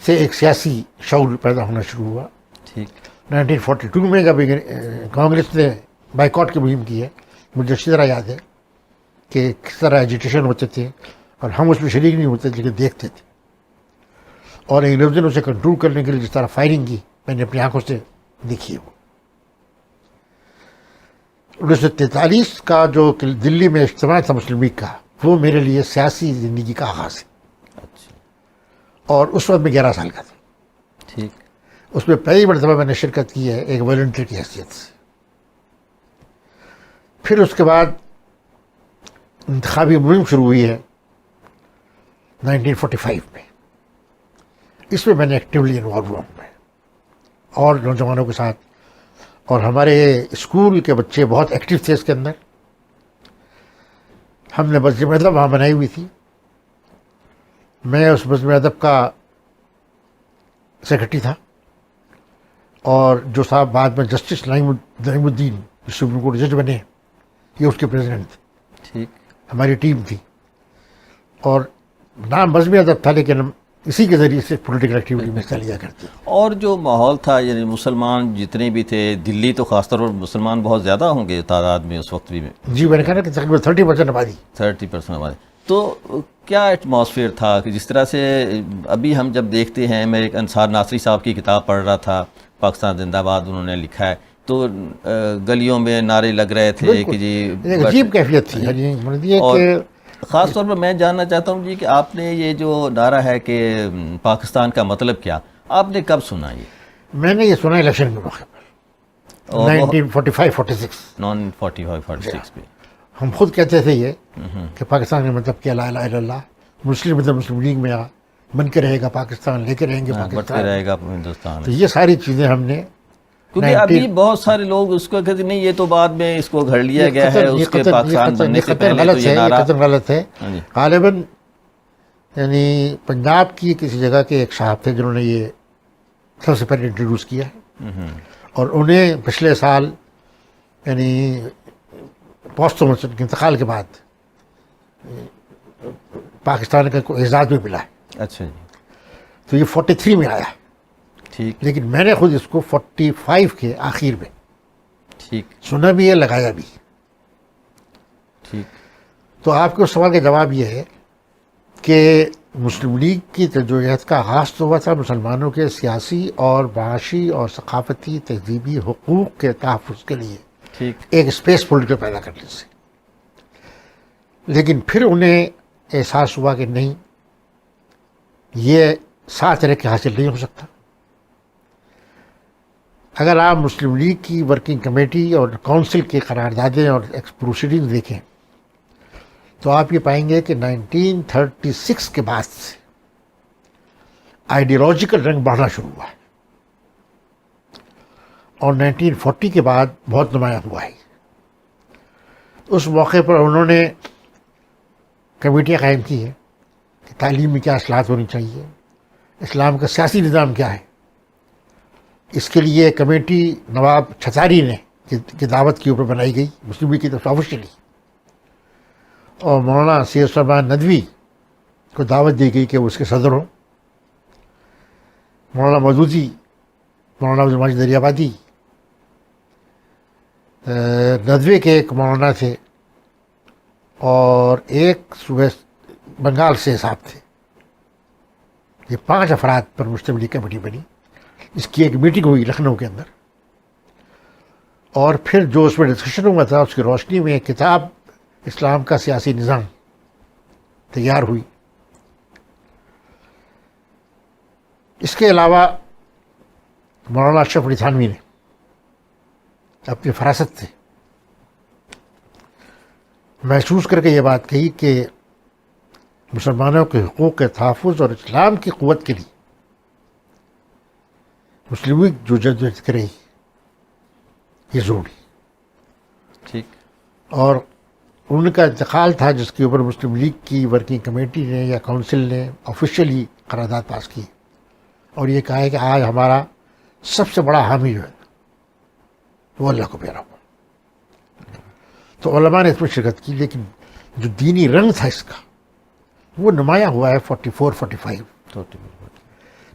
سے ایک سیاسی شعور پیدا ہونا شروع ہوا. ٹھیک. 1942 میں جب کانگریس نے بائیکاٹ کی مہم کی ہے, مجھے اچھی طرح یاد ہے کہ کس طرح ایجیٹیشن ہوتے تھے اور ہم اس میں شریک نہیں ہوتے لیکن دیکھتے تھے. اور انگریزوں نے اسے کنٹرول کرنے کے لیے جس طرح فائرنگ کی میں نے اپنی آنکھوں سے دیکھی ہے. 1943 کا جو دلی میں اجتماع تھا مسلم لیگ کا, وہ میرے لیے سیاسی زندگی کا آغاز ہے. اچھا. اور اس وقت میں 11 سال کا تھا. ٹھیک. اس میں پہلی مرتبہ میں نے شرکت کی ہے ایک والنٹیئر کی حیثیت سے. پھر اس کے بعد انتخابی مہم شروع ہوئی ہے 1945 میں. اس میں نے ایکٹیولی انوالو ہوا ہوں میں اور نوجوانوں کے ساتھ. اور ہمارے اسکول کے بچے بہت ایکٹیو تھے اس کے اندر. ہم نے بزم ادب وہاں بنائی ہوئی تھی. میں اس بزم ادب کا سیکرٹری تھا اور جو صاحب بعد میں جسٹس نعیم الدین سپریم کورٹ جج بنے یہ اس کے پریزیڈنٹ تھے. ٹھیک. ہماری ٹیم تھی اور نام بزم ادب تھا لیکن ہم اسی کے ذریعے سے پولیٹیکل ایکٹیویٹی میں حصہ لیا کرتے. اور جو ماحول تھا یعنی مسلمان جتنے بھی تھے, دلی تو خاص طور پر مسلمان بہت زیادہ ہوں گے تعداد میں اس وقت بھی. جی میں نے کہا نا کہ تقریباً 30% آبادی. 30% آبادی. تو کیا ایٹماسفیئر تھا کہ جس طرح سے ابھی ہم جب دیکھتے ہیں, میں ایک انصار ناصری صاحب کی کتاب پڑھ رہا تھا, پاکستان زندہ باد انہوں نے لکھا ہے, تو گلیوں میں نعرے لگ رہے تھے کہ جی ایک عجیب کیفیت تھی. اور خاص طور پر میں جاننا چاہتا ہوں جی کہ آپ نے یہ جو نعرہ ہے کہ پاکستان کا مطلب کیا, آپ نے کب سنا یہ؟ میں نے یہ سنا الیکشن کے موقع پر 1945-46. 1945-46 پہ ہم خود کہتے تھے یہ کہ پاکستان کا مطلب کیا, لا الہ الا اللہ. مسلم مطلب مسلم لیگ میں بن کے رہے گا پاکستان, لے کے رہیں گے بڑھتے رہے گا ہندوستان. تو یہ ساری چیزیں ہم نے, کیونکہ ابھی بہت سارے لوگ اس کو کہتے نہیں یہ تو بعد میں اس کو گھڑ لیا گیا ہے, اس کے پاکستان بننے سے پہلے تو یہ نعرہ غلط ہے. غالباً یعنی پنجاب کی کسی جگہ کے ایک صاحب تھے جنہوں نے یہ سب سے پہلے انٹروڈیوس کیا ہے اور انہیں پچھلے سال یعنی پوسٹ کے انتقال کے بعد پاکستان کا کوئی اعزاز بھی ملا ہے. اچھا جی. تو یہ 43 میں آیا ہے. ٹھیک. لیکن میں نے خود اس کو 45 کے آخر میں ٹھیک سنا بھی ہے, لگایا بھی. ٹھیک. تو آپ کے اس سوال کا جواب یہ ہے کہ مسلم لیگ کی جدوجہد کا آغاز تو ہوا تھا مسلمانوں کے سیاسی اور معاشی اور ثقافتی تہذیبی حقوق کے تحفظ کے لیے ٹھیک. ایک اسپیس پولیٹیکل پیدا کرنے سے. لیکن پھر انہیں احساس ہوا کہ نہیں، یہ ساتھ رہ کے حاصل نہیں ہو سکتا. اگر آپ مسلم لیگ کی ورکنگ کمیٹی اور کونسل کی قراردادیں اور پروسیڈنگ دیکھیں تو آپ یہ پائیں گے کہ 1936 کے بعد سے آئیڈیالوجیکل رنگ بڑھنا شروع ہوا ہے اور 1940 کے بعد بہت نمایاں ہوا ہے. اس موقع پر انہوں نے کمیٹیاں قائم کی ہیں کہ تعلیم میں کیا اصلاحات ہونی چاہیے، اسلام کا سیاسی نظام کیا ہے. اس کے لیے کمیٹی نواب چھتاری نے کی دعوت کے اوپر بنائی گئی مسلم لیگ کی طرف آفیشلی، اور مولانا سید سلمان ندوی کو دعوت دی گئی کہ وہ اس کے صدر ہوں. مولانا مودودی، مولانا عبد المجید دریابادی، ندوی کے ایک مولانا تھے اور ایک صوبہ بنگال سے صاحب تھے. یہ 5 افراد پر مسلم لیگ کمیٹی بنی. اس کی ایک میٹنگ ہوئی لکھنؤ کے اندر، اور پھر جو اس میں ڈسکشن ہوا تھا اس کی روشنی میں ایک کتاب اسلام کا سیاسی نظام تیار ہوئی. اس کے علاوہ مولانا اشرف علی تھانوی نے اپنی فراست سے محسوس کر کے یہ بات کہی کہ مسلمانوں کے حقوق کے تحفظ اور اسلام کی قوت کے لیے مسلم لیگ جو جدوجہد کرے یہ ضروری. ٹھیک. اور ان کا انتقال تھا جس کے اوپر مسلم لیگ کی ورکنگ کمیٹی نے یا کونسل نے آفیشلی قرارداد پاس کی اور یہ کہا ہے کہ آج ہمارا سب سے بڑا حامی جو ہے وہ اللہ کو پیارا ہوا. تو علماء نے اس میں شرکت کی، لیکن جو دینی رنگ تھا اس کا وہ نمایاں ہوا ہے 44-45.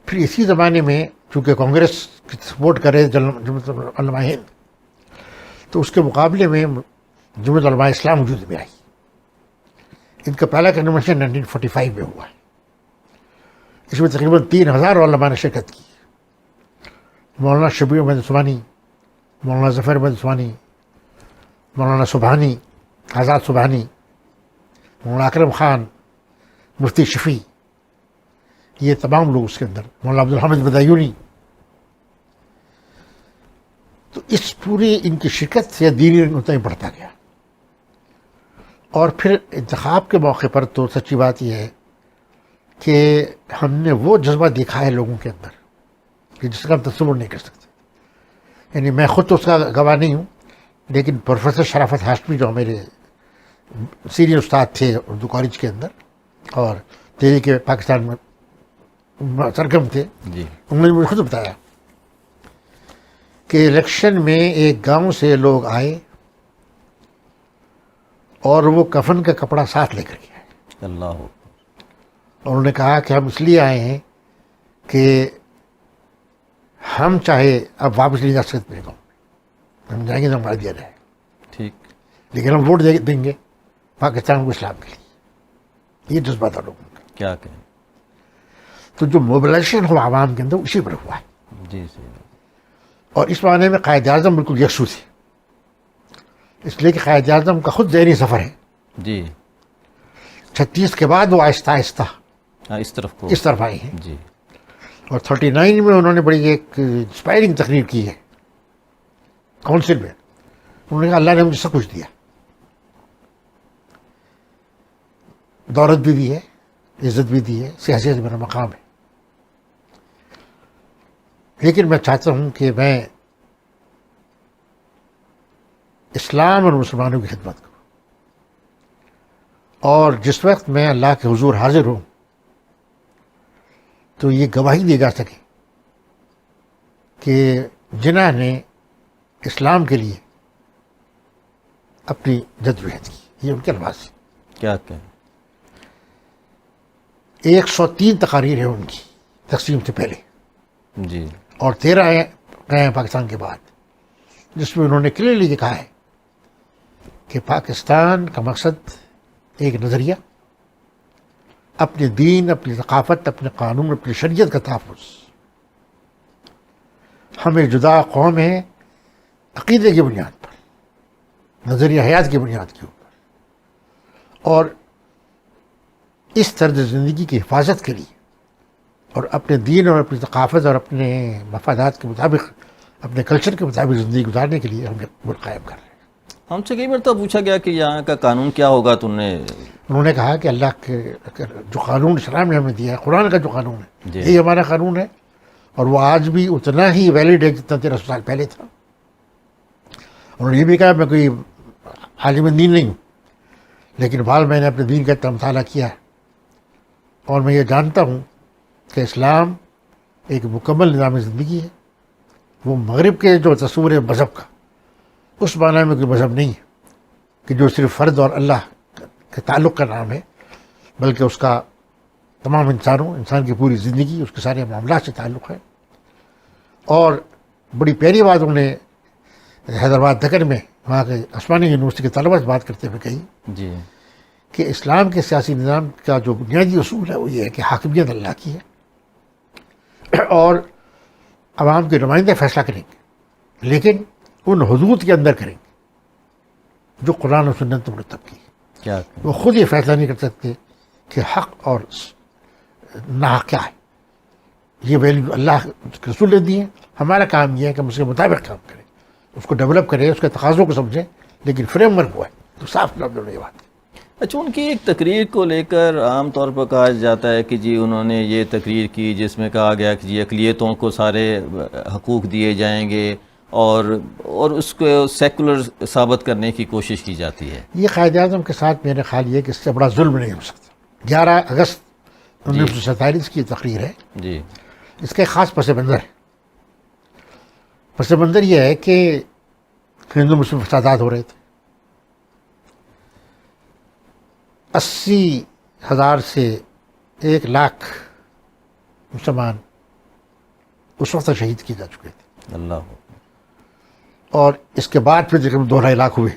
پھر اسی زمانے میں چونکہ کانگریس کی سپورٹ کرے جمعیت علماء ہند، تو اس کے مقابلے میں جمعیت علماء اسلام وجود میں آئی. ان کا پہلا کنونشن 1945 میں ہوا ہے. اس میں تقریباً 3000 علماء نے شرکت کی. مولانا شبیر احمد عثمانی، مولانا ظفر احمد عثمانی، مولانا سبحانی، آزاد سبحانی، مولانا اکرم خان، مفتی شفیع، یہ تمام لوگ اس کے اندر، مولانا عبدالحمید بدایونی. تو اس پوری ان کی شرکت سے دینی رنگ اتنا ہی بڑھتا گیا. اور پھر انتخاب کے موقع پر تو سچی بات یہ ہے کہ ہم نے وہ جذبہ دیکھا ہے لوگوں کے اندر کہ جس کا ہم تصور نہیں کر سکتے. یعنی میں خود تو اس کا گواہ نہیں ہوں، لیکن پروفیسر شرافت ہاشمی جو میرے سینئر استاد تھے اردو کالج کے اندر اور تحریک پاکستان میں سرگرم تھے، جی. انہوں نے مجھے خود بتایا کہ الیکشن میں ایک گاؤں سے لوگ آئے اور وہ کفن کا کپڑا ساتھ لے کر کے آئے. اللہ. اور انہوں نے کہا کہ ہم اس لیے آئے ہیں کہ ہم چاہے اب واپس نہیں جا سکتے میرے گاؤں میں، ہم جائیں گے تو ہمارا دیا جائے، ٹھیک. لیکن ہم ووٹ دیں گے پاکستان کو اسلام کے لیے. یہ جذبہ تھا لوگوں کا. کیا کہیں. تو جو موبلائزیشن ہوا عوام کے اندر اسی پر ہوا ہے. جی صحیح. اور اس معنی میں قائد اعظم بالکل یکسو تھے، اس لیے کہ قائد اعظم کا خود ذہنی سفر ہے. جی. 36 کے بعد وہ آہستہ آہستہ اس طرف کو اس طرف آئے ہیں. جی. اور 39 میں انہوں نے بڑی ایک انسپائرنگ تقریر کی ہے کونسل میں. انہوں نے کہا اللہ نے مجھے سب کچھ دیا، دولت بھی دی ہے، عزت بھی دی ہے، سیاست میرا مقام ہے، لیکن میں چاہتا ہوں کہ میں اسلام اور مسلمانوں کی خدمت کروں. اور جس وقت میں اللہ کے حضور حاضر ہوں تو یہ گواہی دی جا سکے کہ جنہوں نے اسلام کے لیے اپنی جدوجہد کی، یہ ان کے الفاظ ہیں. کیا کہیں. 103 تقاریر ہیں ان کی تقسیم سے پہلے، جی. اور 13 گئے ہیں پاکستان کے بعد، جس میں انہوں نے کلیئرلی یہ کہا ہے کہ پاکستان کا مقصد ایک نظریہ اپنے دین، اپنی ثقافت، اپنے قانون، اپنی شریعت کا تحفظ. ہم ایک جدا قوم ہیں عقیدے کی بنیاد پر، نظریہ حیات کی بنیاد کے اوپر، اور اس طرز زندگی کی حفاظت کے لیے اور اپنے دین اور اپنی ثقافت اور اپنے مفادات کے مطابق، اپنے کلچر کے مطابق زندگی گزارنے کے لیے ہم یہ ملک قائم کر رہے ہیں. ہم سے کئی مرتبہ پوچھا گیا کہ یہاں کا قانون کیا ہوگا، تو انہوں نے کہا کہ اللہ کے جو قانون اسلام نے ہمیں دیا ہے، قرآن کا جو قانون ہے، جی. یہی ہمارا قانون ہے، اور وہ آج بھی اتنا ہی ویلڈ ہے جتنا 1300 سال پہلے تھا. انہوں نے یہ بھی کہا میں کوئی عالم دین نہیں ہوں، لیکن بال میں نے اپنے دین کا اتنا مطالعہ کیا ہے اور میں یہ جانتا ہوں کہ اسلام ایک مکمل نظام زندگی ہے. وہ مغرب کے جو تصور ہے مذہب کا، اس معنی میں کوئی مذہب نہیں ہے کہ جو صرف فرد اور اللہ کے تعلق کا نام ہے، بلکہ اس کا تمام انسان کی پوری زندگی، اس کے سارے معاملات سے تعلق ہے. اور بڑی پیاری بات انہوں نے حیدرآباد دکن میں وہاں کے عثمانی یونیورسٹی کے طلباء سے بات کرتے ہوئے کہی جی کہ اسلام کے سیاسی نظام کا جو بنیادی اصول ہے وہ یہ ہے کہ حاکمیت اللہ کی ہے اور عوام کے نمائندے فیصلہ کریں گے، لیکن ان حدود کے اندر کریں گے جو قرآن و سنت نے مرتب کی. کیا وہ خود یہ فیصلہ نہیں کر سکتے کہ حق اور ناحق کیا ہے. یہ ویلیو اللہ کے رسول نے دی ہے. ہمارا کام یہ ہے کہ ہم اس کے مطابق کام کریں، اس کو ڈیولپ کریں، اس کے تقاضوں کو سمجھیں، لیکن فریم ورک ہوا ہے تو صاف لفظوں میں یہ بات ہے. اچھا، ان کی ایک تقریر کو لے کر عام طور پر کہا جاتا ہے کہ جی انہوں نے یہ تقریر کی جس میں کہا گیا کہ جی اقلیتوں کو سارے حقوق دیے جائیں گے اور اس کو سیکولر ثابت کرنے کی کوشش کی جاتی ہے. یہ قائد اعظم کے ساتھ میرے خیال یہ کہ اس سے بڑا ظلم نہیں ہو سکتا. 11 اگست 1947 کی تقریر ہے. جی. اس کا ایک خاص پس منظر ہے. پس منظر یہ ہے کہ ہندو مسلم فسادات ہو رہے تھے. 80,000 سے 1 لاکھ مسلمان اس وقت شہید کیے جا چکے تھے. اللہ. اور اس کے بعد پھر تقریباً 2.5 لاکھ ہوئے،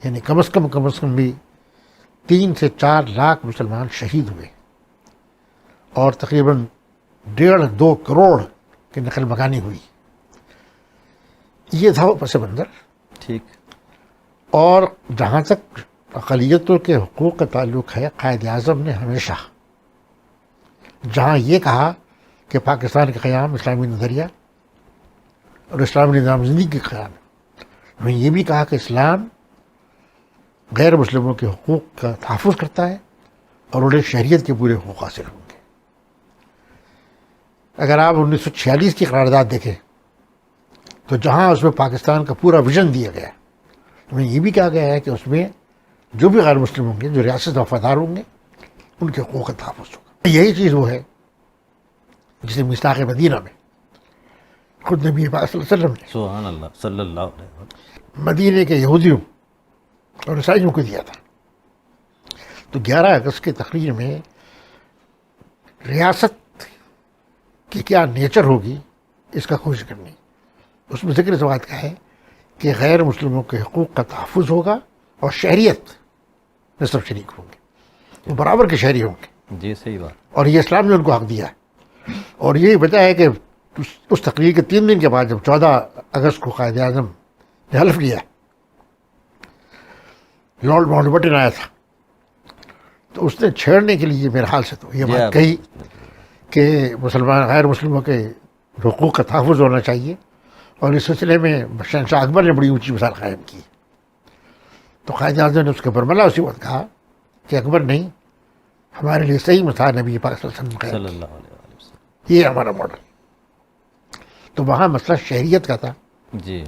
یعنی کم از کم بھی 3 سے 4 لاکھ مسلمان شہید ہوئے اور تقریباً 1.5-2 کروڑ کی نقل مکانی ہوئی. یہ تھا وہ پس منظر. ٹھیک. اور جہاں تک اقلیتوں کے حقوق کا تعلق ہے، قائد اعظم نے ہمیشہ جہاں یہ کہا کہ پاکستان کا قیام اسلامی نظریہ اور اسلامی نظام زندگی کے قیام ہے، میں یہ بھی کہا کہ اسلام غیر مسلموں کے حقوق کا تحفظ کرتا ہے اور انہیں شہریت کے پورے حقوق حاصل ہوں گے. اگر آپ 1946 کی قرارداد دیکھیں تو جہاں اس میں پاکستان کا پورا ویژن دیا گیا ہے، میں یہ بھی کہا گیا ہے کہ اس میں جو بھی غیر مسلم ہوں گے، جو ریاست وفادار ہوں گے، ان کے حقوق کا تحفظ ہوگا. یہی چیز وہ ہے جسے مصداق مدینہ میں خود نبی پاک صلی اللہ علیہ وسلم نے سبحان اللہ صلی اللہ علیہ وسلم مدینے کے یہودیوں اور عیسائیوں کو دیا تھا. تو 11 اگست کی تقریر میں ریاست کی کیا نیچر ہوگی اس کا کوئی ذکر نہیں. اس میں ذکر اس بات کا ہے کہ غیر مسلموں کے حقوق کا تحفظ ہوگا اور شہریت میں سب شریک ہوں گے، وہ برابر کے شہری ہوں گے. جی صحیح بات. اور یہ اسلام نے ان کو حق دیا ہے. اور یہی وجہ ہے کہ اس تقریر کے 3 دن کے بعد جب 14 اگست کو قائد اعظم نے حلف لیا، لارڈ ماؤنٹ بٹن آیا تھا تو اس نے چھیڑنے کے لیے میرے حال سے تو یہ بات کہی کہ غیر مسلموں کے حقوق کا تحفظ ہونا چاہیے، اور اس سلسلے میں شہنشاہ اکبر نے بڑی اونچی مثال قائم کی. تو قائد اعظم نے اس کے برملا اسی وقت کہا کہ اکبر نہیں، ہمارے لیے صحیح مثال نبی پاک صلی اللہ علیہ صلی وسلم، اللہ علیہ وسلم. یہ ہمارا ماڈل. تو وہاں مسئلہ شہریت کا تھا. جی.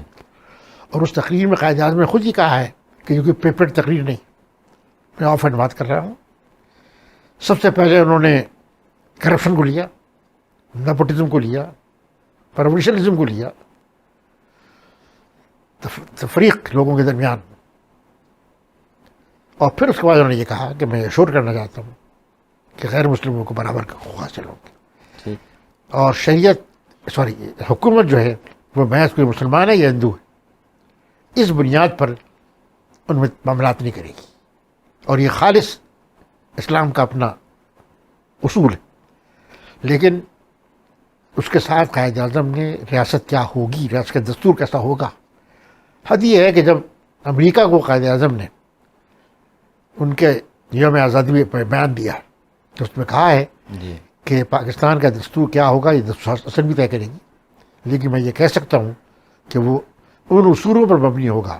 اور اس تقریر میں قائد اعظم نے خود ہی کہا ہے کہ یہ کوئی پیپر تقریر نہیں، میں آف اینڈ بات کر رہا ہوں. سب سے پہلے انہوں نے کرپشن کو لیا، نیپوٹزم کو لیا، پروینشلزم کو لیا، تفریق لوگوں کے درمیان، اور پھر اس کے بعد انہوں نے یہ کہا کہ میں ایشور کرنا چاہتا ہوں کہ غیر مسلموں کو برابر کا حقوق حاصل ہوں گے. اور حکومت جو ہے وہ محض کوئی مسلمان ہے یا ہندو ہے، اس بنیاد پر ان میں معاملات نہیں کرے گی. اور یہ خالص اسلام کا اپنا اصول ہے، لیکن اس کے ساتھ قائد اعظم نے ریاست کیا ہوگی، ریاست کا دستور کیسا ہوگا. حد یہ ہے کہ جب امریکہ کو قائد اعظم نے ان کے یوم آزادی پہ بیان دیا تو اس میں کہا ہے جی کہ پاکستان کا دستور کیا ہوگا یہ دستور اصل بھی طے کرے گی، لیکن میں یہ کہہ سکتا ہوں کہ وہ ان اصولوں پر مبنی ہوگا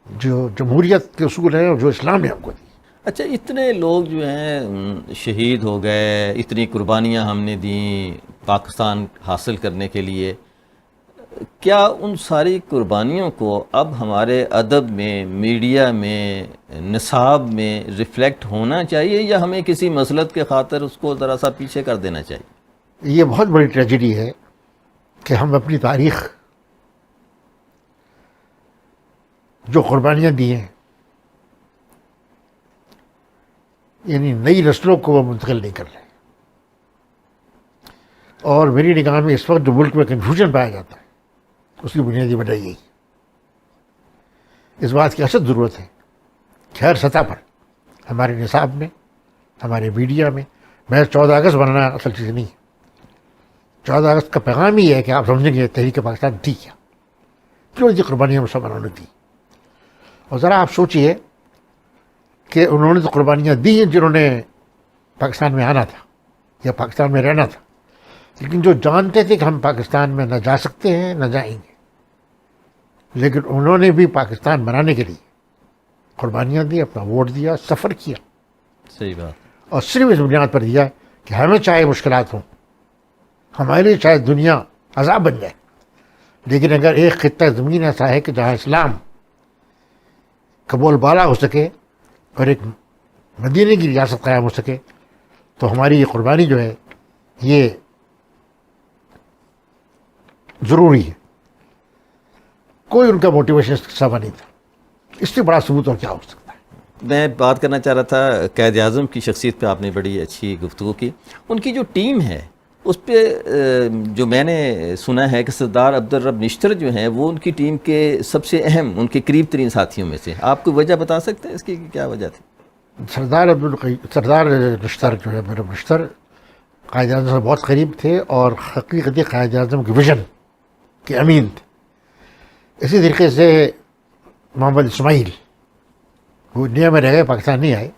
جو جمہوریت کے اصول ہیں اور جو اسلام نے ہم کو دی. اچھا، اتنے لوگ جو ہیں شہید ہو گئے، اتنی قربانیاں ہم نے دیں پاکستان حاصل کرنے کے لیے، کیا ان ساری قربانیوں کو اب ہمارے ادب میں، میڈیا میں، نصاب میں ریفلیکٹ ہونا چاہیے، یا ہمیں کسی مصلحت کے خاطر اس کو ذرا سا پیچھے کر دینا چاہیے؟ یہ بہت بڑی ٹریجڈی ہے کہ ہم اپنی تاریخ جو قربانیاں دی ہیں یعنی نئی نسلوں کو وہ منتقل نہیں کر رہے. اور میری نگاہ میں اس وقت جو ملک میں کنفیوژن پایا جاتا ہے اس کی بنیادی وجہ یہی، اس بات کی اشد ضرورت ہے کہ ہر سطح پر ہمارے نصاب میں، ہمارے میڈیا میں، میں 14 اگست بنانا اصل چیز نہیں ہے. 14 اگست کا پیغام ہی ہے کہ آپ سمجھیں گے تحریک پاکستان تھی کیا، کیوں یہ قربانیاں مسلمانوں نے دی. اور ذرا آپ سوچئے کہ انہوں نے تو قربانیاں دی ہیں جنہوں نے پاکستان میں آنا تھا یا پاکستان میں رہنا تھا، لیکن جو جانتے تھے کہ ہم پاکستان میں نہ جا سکتے ہیں نہ جائیں گے، لیکن انہوں نے بھی پاکستان بنانے کے لیے قربانیاں دی، اپنا ووٹ دیا، سفر کیا، صحیح بات. اور صرف اس بنیاد پر دیا کہ ہمیں چاہے مشکلات ہوں، ہمارے لیے چاہے دنیا عذاب بن جائے، لیکن اگر ایک خطہ زمین ایسا ہے کہ جہاں اسلام کا بول بالا ہو سکے اور ایک مدینے کی ریاست قائم ہو سکے تو ہماری یہ قربانی جو ہے یہ ضروری ہے. کوئی ان کا موٹیویشن اس سوا نہیں تھا. اس سے بڑا ثبوت اور کیا ہو سکتا ہے. میں بات کرنا چاہ رہا تھا قائد اعظم کی شخصیت پہ آپ نے بڑی اچھی گفتگو کی. ان کی جو ٹیم ہے اس پہ جو میں نے سنا ہے کہ سردار عبدالرب نشتر جو ہیں وہ ان کی ٹیم کے سب سے اہم، ان کے قریب ترین ساتھیوں میں سے. آپ کو وجہ بتا سکتے ہیں اس کی کیا وجہ تھی؟ سردار نشتر جو ہے عبدالرب نشتر قائد اعظم سے بہت قریب تھے اور حقیقتی قائد اعظم کے ویژن کے امین تھے. اسی طریقے سے محمد اسماعیل وہ انڈیا میں رہ گئے، پاکستان نہیں آئے،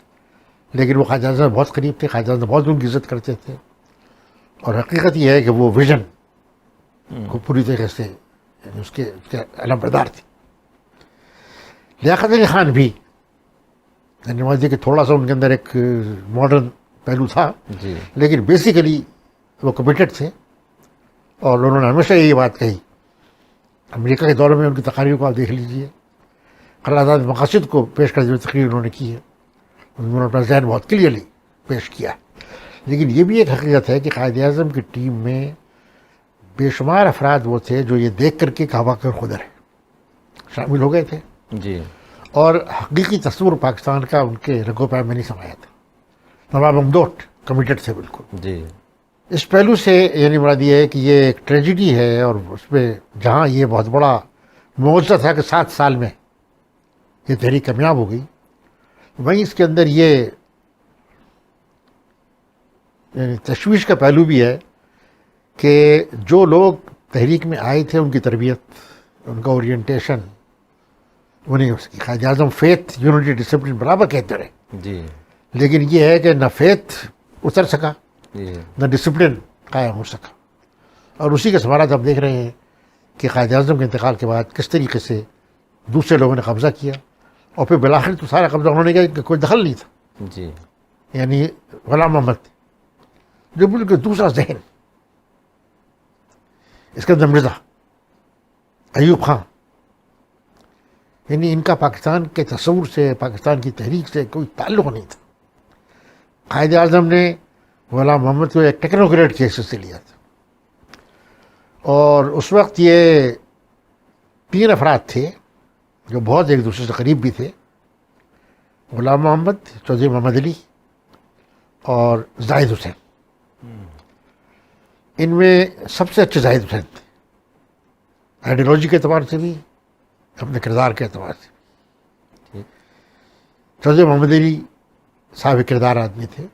لیکن وہ قائد اعظم سے بہت قریب تھے، قائد اعظم بہت ان کی عزت کرتے تھے. اور حقیقت یہ ہے کہ وہ ویژن کو پوری طریقے سے یعنی اس کے علم بردار تھے. لیاقت علی خان بھی یعنی مجھے کہ تھوڑا سا ان کے اندر ایک ماڈرن پہلو تھا، جی لیکن بیسیکلی وہ کمیٹڈ تھے. اور انہوں نے ہمیشہ یہی بات کہی، امریکہ کے دورے میں ان کی تقاریر کو آپ دیکھ لیجئے، قرارداد مقاصد کو پیش کرتے ہوئے تقریر انہوں نے کی ہے، انہوں نے اپنا ذہن بہت کلیئرلی پیش کیا ہے. لیکن یہ بھی ایک حقیقت ہے کہ قائد اعظم کی ٹیم میں بے شمار افراد وہ تھے جو یہ دیکھ کر کے کعبہ کر خدا رہے شامل ہو گئے تھے، جی اور حقیقی تصور پاکستان کا ان کے رگو پہ میں نہیں سمایا تھا. نواب ممدوٹ کمیٹڈ تھے بالکل. جی اس پہلو سے یعنی مراد یہ ہے کہ یہ ایک ٹریجڈی ہے، اور اس پہ جہاں یہ بہت بڑا معجزہ تھا کہ 7 سال میں یہ تحریک کامیاب ہو گئی، وہیں اس کے اندر یہ یعنی تشویش کا پہلو بھی ہے کہ جو لوگ تحریک میں آئے تھے ان کی تربیت، ان کا اورینٹیشن وہ نہیں ہو سکی. Quaid Azam faith, unity, discipline برابر کہتے رہے، جی لیکن یہ ہے کہ نہ فیتھ اتر سکا جی نہ ڈسپلن قائم ہو سکا. اور اسی کے ثمرات آپ دیکھ رہے ہیں کہ قائد اعظم کے انتقال کے بعد کس طریقے سے دوسرے لوگوں نے قبضہ کیا، اور پھر بالآخر تو سارا قبضہ انہوں نے کیا کہ کوئی دخل نہیں تھا. جی یعنی غلام محمد جو بالکل دوسرا ذہن، اسکندر مرزا، ایوب خان، یعنی ان کا پاکستان کے تصور سے، پاکستان کی تحریک سے کوئی تعلق نہیں تھا. قائد اعظم نے غلام محمد کو ایک ٹیکنوکریٹ کے حیثیت سے لیا تھا، اور اس وقت یہ 3 افراد تھے جو بہت ایک دوسرے سے قریب بھی تھے، غلام محمد، چودھری محمد علی اور زاہد حسین. ان میں سب سے اچھے زاہد حسین تھے، آئیڈیالوجی کے اعتبار سے بھی، اپنے کردار کے اعتبار سے. چودھری محمد علی صاحب کردار آدمی تھے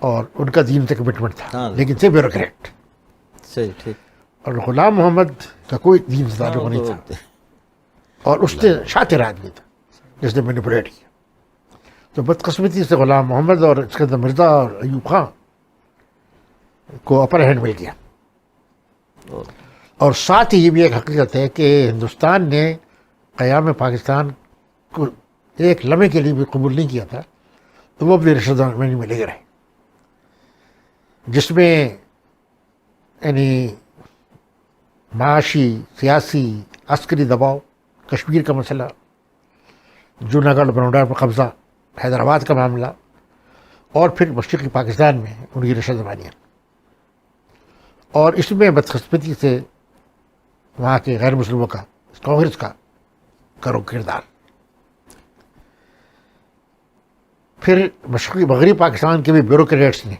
اور ان کا دین سے کمٹمنٹ تھا، ہاں۔ لیکن تھے بیوروکریٹ. صحیح، ٹھیک. اور غلام محمد کا کوئی دین سے تعلق نہیں تھا اور اس سے شاطر آدمی تھا جس نے مینیپولیٹ کیا. تو بدقسمتی سے غلام محمد اور اسکندر مرزا اور ایوب خان کو اپر ہینڈ مل گیا. اور ساتھ ہی یہ بھی ایک حقیقت ہے کہ ہندوستان نے قیام پاکستان کو ایک لمحے کے لیے بھی قبول نہیں کیا تھا، تو وہ اپنے رشتہ داروں میں نہیں ملے رہے، جس میں یعنی معاشی، سیاسی، عسکری دباؤ، کشمیر کا مسئلہ، جوناگڑھ بنوڈا پر قبضہ، حیدرآباد کا معاملہ، اور پھر مشرقی پاکستان میں ان کی رشتہ داریاں. اور اس میں بدقسمتی سے وہاں کے غیر مسلموں کا، کانگریس کا کردار. پھر مشرقی مغربی پاکستان کے بھی بیوروکریٹس نے.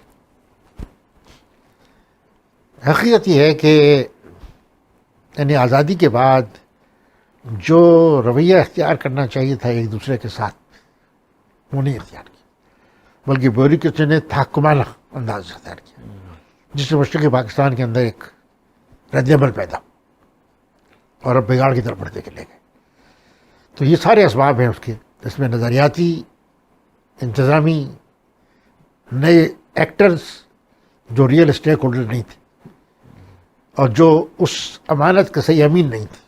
حقیقت یہ ہے کہ یعنی آزادی کے بعد جو رویہ اختیار کرنا چاہیے تھا ایک دوسرے کے ساتھ، وہ نہیں اختیار کیا، بلکہ بیوروکریٹس نے تحکمانہ انداز اختیار کیا، جس سے مشرقی پاکستان کے اندر ایک رد عمل پیدا اور اب بگاڑ کی طرف بڑھتے چلے گئے. تو یہ سارے اسباب ہیں اس کے، اس میں نظریاتی، انتظامی، نئے ایکٹرز جو ریئل اسٹیک ہولڈر نہیں تھے اور جو اس امانت کے صحیح امین نہیں تھے.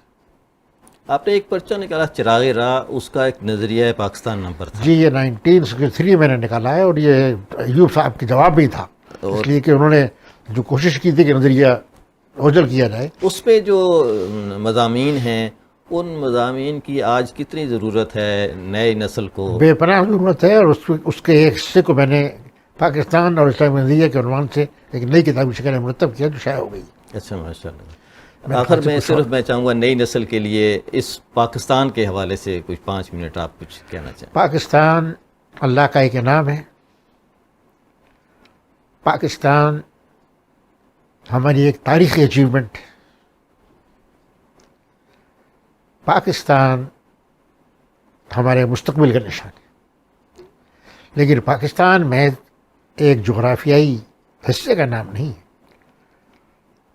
آپ نے ایک پرچہ نکالا چراغ راہ، اس کا ایک نظریہ پاکستان نام پر تھا. جی یہ 1963 میں نے نکالا ہے، اور یہ ایوب صاحب کے جواب بھی تھا، اس لیے کہ انہوں نے جو کوشش کی تھی کہ نظریہ اوجل کیا جائے. اس میں جو مضامین ہیں، ان مضامین کی آج کتنی ضرورت ہے نئے نسل کو؟ بے پناہ ضرورت ہے، اور اس کے ایک حصے کو میں نے پاکستان اور اسلامی نظریہ کے عنوان سے ایک نئی کتابی شکل میں مرتب کیا جو شائع ہو گئی. اچھا، ماشاء اللہ. آخر میں صرف میں چاہوں گا نئی نسل کے لیے اس پاکستان کے حوالے سے کچھ 5 منٹ آپ کچھ کہنا چاہیں. پاکستان اللہ کا ایک انعام ہے. پاکستان ہماری ایک تاریخی اچیومنٹ. پاکستان ہمارے مستقبل کا نشان ہے. لیکن پاکستان محض ایک جغرافیائی حصے کا نام نہیں ہے.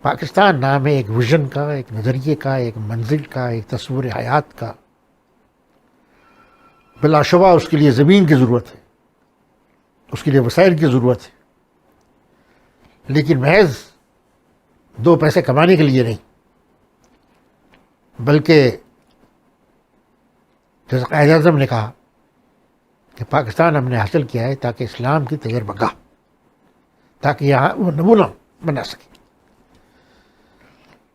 پاکستان نام ہے ایک ویژن کا، ایک نظریے کا، ایک منزل کا، ایک تصور حیات کا. بلا شبہ اس کے لیے زمین کی ضرورت ہے، اس کے لیے وسائل کی ضرورت ہے، لیکن محض 2 پیسے کمانے کے لیے نہیں، بلکہ جیسے قائد اعظم نے کہا کہ پاکستان ہم نے حاصل کیا ہے تاکہ اسلام کی تجربہ گاہ، تاکہ یہاں وہ نمونہ بنا سکے.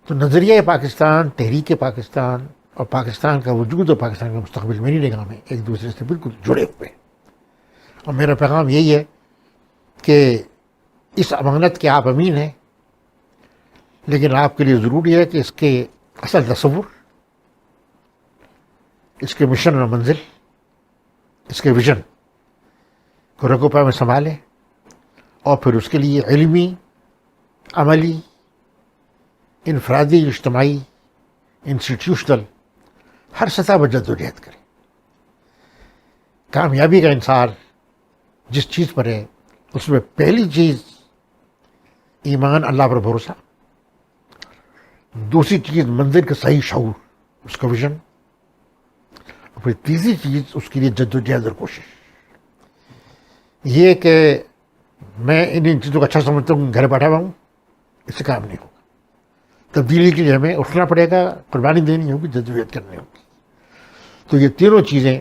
تو نظریہ پاکستان، تحریک پاکستان اور پاکستان کا وجود اور پاکستان کا مستقبل میری نگاہ میں ایک دوسرے سے بالکل جڑے ہوئے ہیں. اور میرا پیغام یہی ہے کہ اس امانت کے آپ امین ہیں، لیکن آپ کے لیے ضروری ہے کہ اس کے اصل تصور، اس کے مشن اور منزل، اس کے ویژن کو رگوپا میں سنبھالیں، اور پھر اس کے لیے علمی، عملی، انفرادی، اجتماعی، انسٹیٹیوشنل ہر سطح پر جدوجہد کریں. کامیابی کا انحصار جس چیز پر ہے، اس میں پہلی چیز ایمان، اللہ پر بھروسہ. دوسری چیز منزل کا صحیح شعور، اس کا ویژن. اور پھر تیسری چیز اس کے لیے جدوجہد اور کوشش. یہ کہ میں ان چیزوں کو اچھا سمجھتا ہوں، گھر بیٹھا ہوا ہوں، اس سے کام نہیں ہوگا. تبدیلی کے لیے ہمیں اٹھنا پڑے گا، قربانی دینی ہوگی، جدوجہد کرنی ہوگی. تو یہ تینوں چیزیں،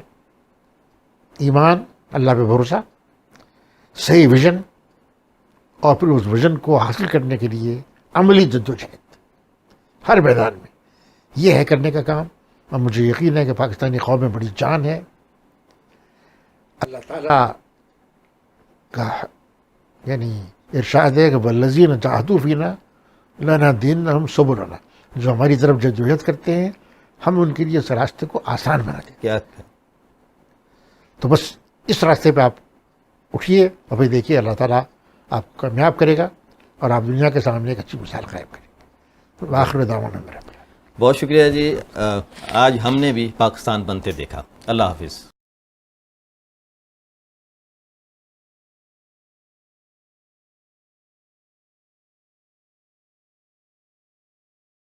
ایمان، اللہ پہ بھروسہ، صحیح ویژن، اور پھر اس ویژن کو حاصل کرنے کے لیے عملی جدوجہد ہر میدان میں، یہ ہے کرنے کا کام. اور مجھے یقین ہے کہ پاکستانی قوم میں بڑی جان ہے. اللہ تعالیٰ کا یعنی ارشاد ہے کہ والذین جاہدوا فینا لنہدینہم سبلنا، جو ہماری طرف جدوجہد کرتے ہیں ہم ان کے لیے اس راستے کو آسان بنا دیں. کیا تو بس اس راستے پہ آپ اٹھیے اور پھر دیکھیے اللہ تعالیٰ آپ کو کامیاب کرے گا اور آپ دنیا کے سامنے ایک اچھی مثال قائم کریں گے. آخر دعوانا میرا. بہت شکریہ جی. آج ہم نے بھی پاکستان بنتے دیکھا. اللہ حافظ.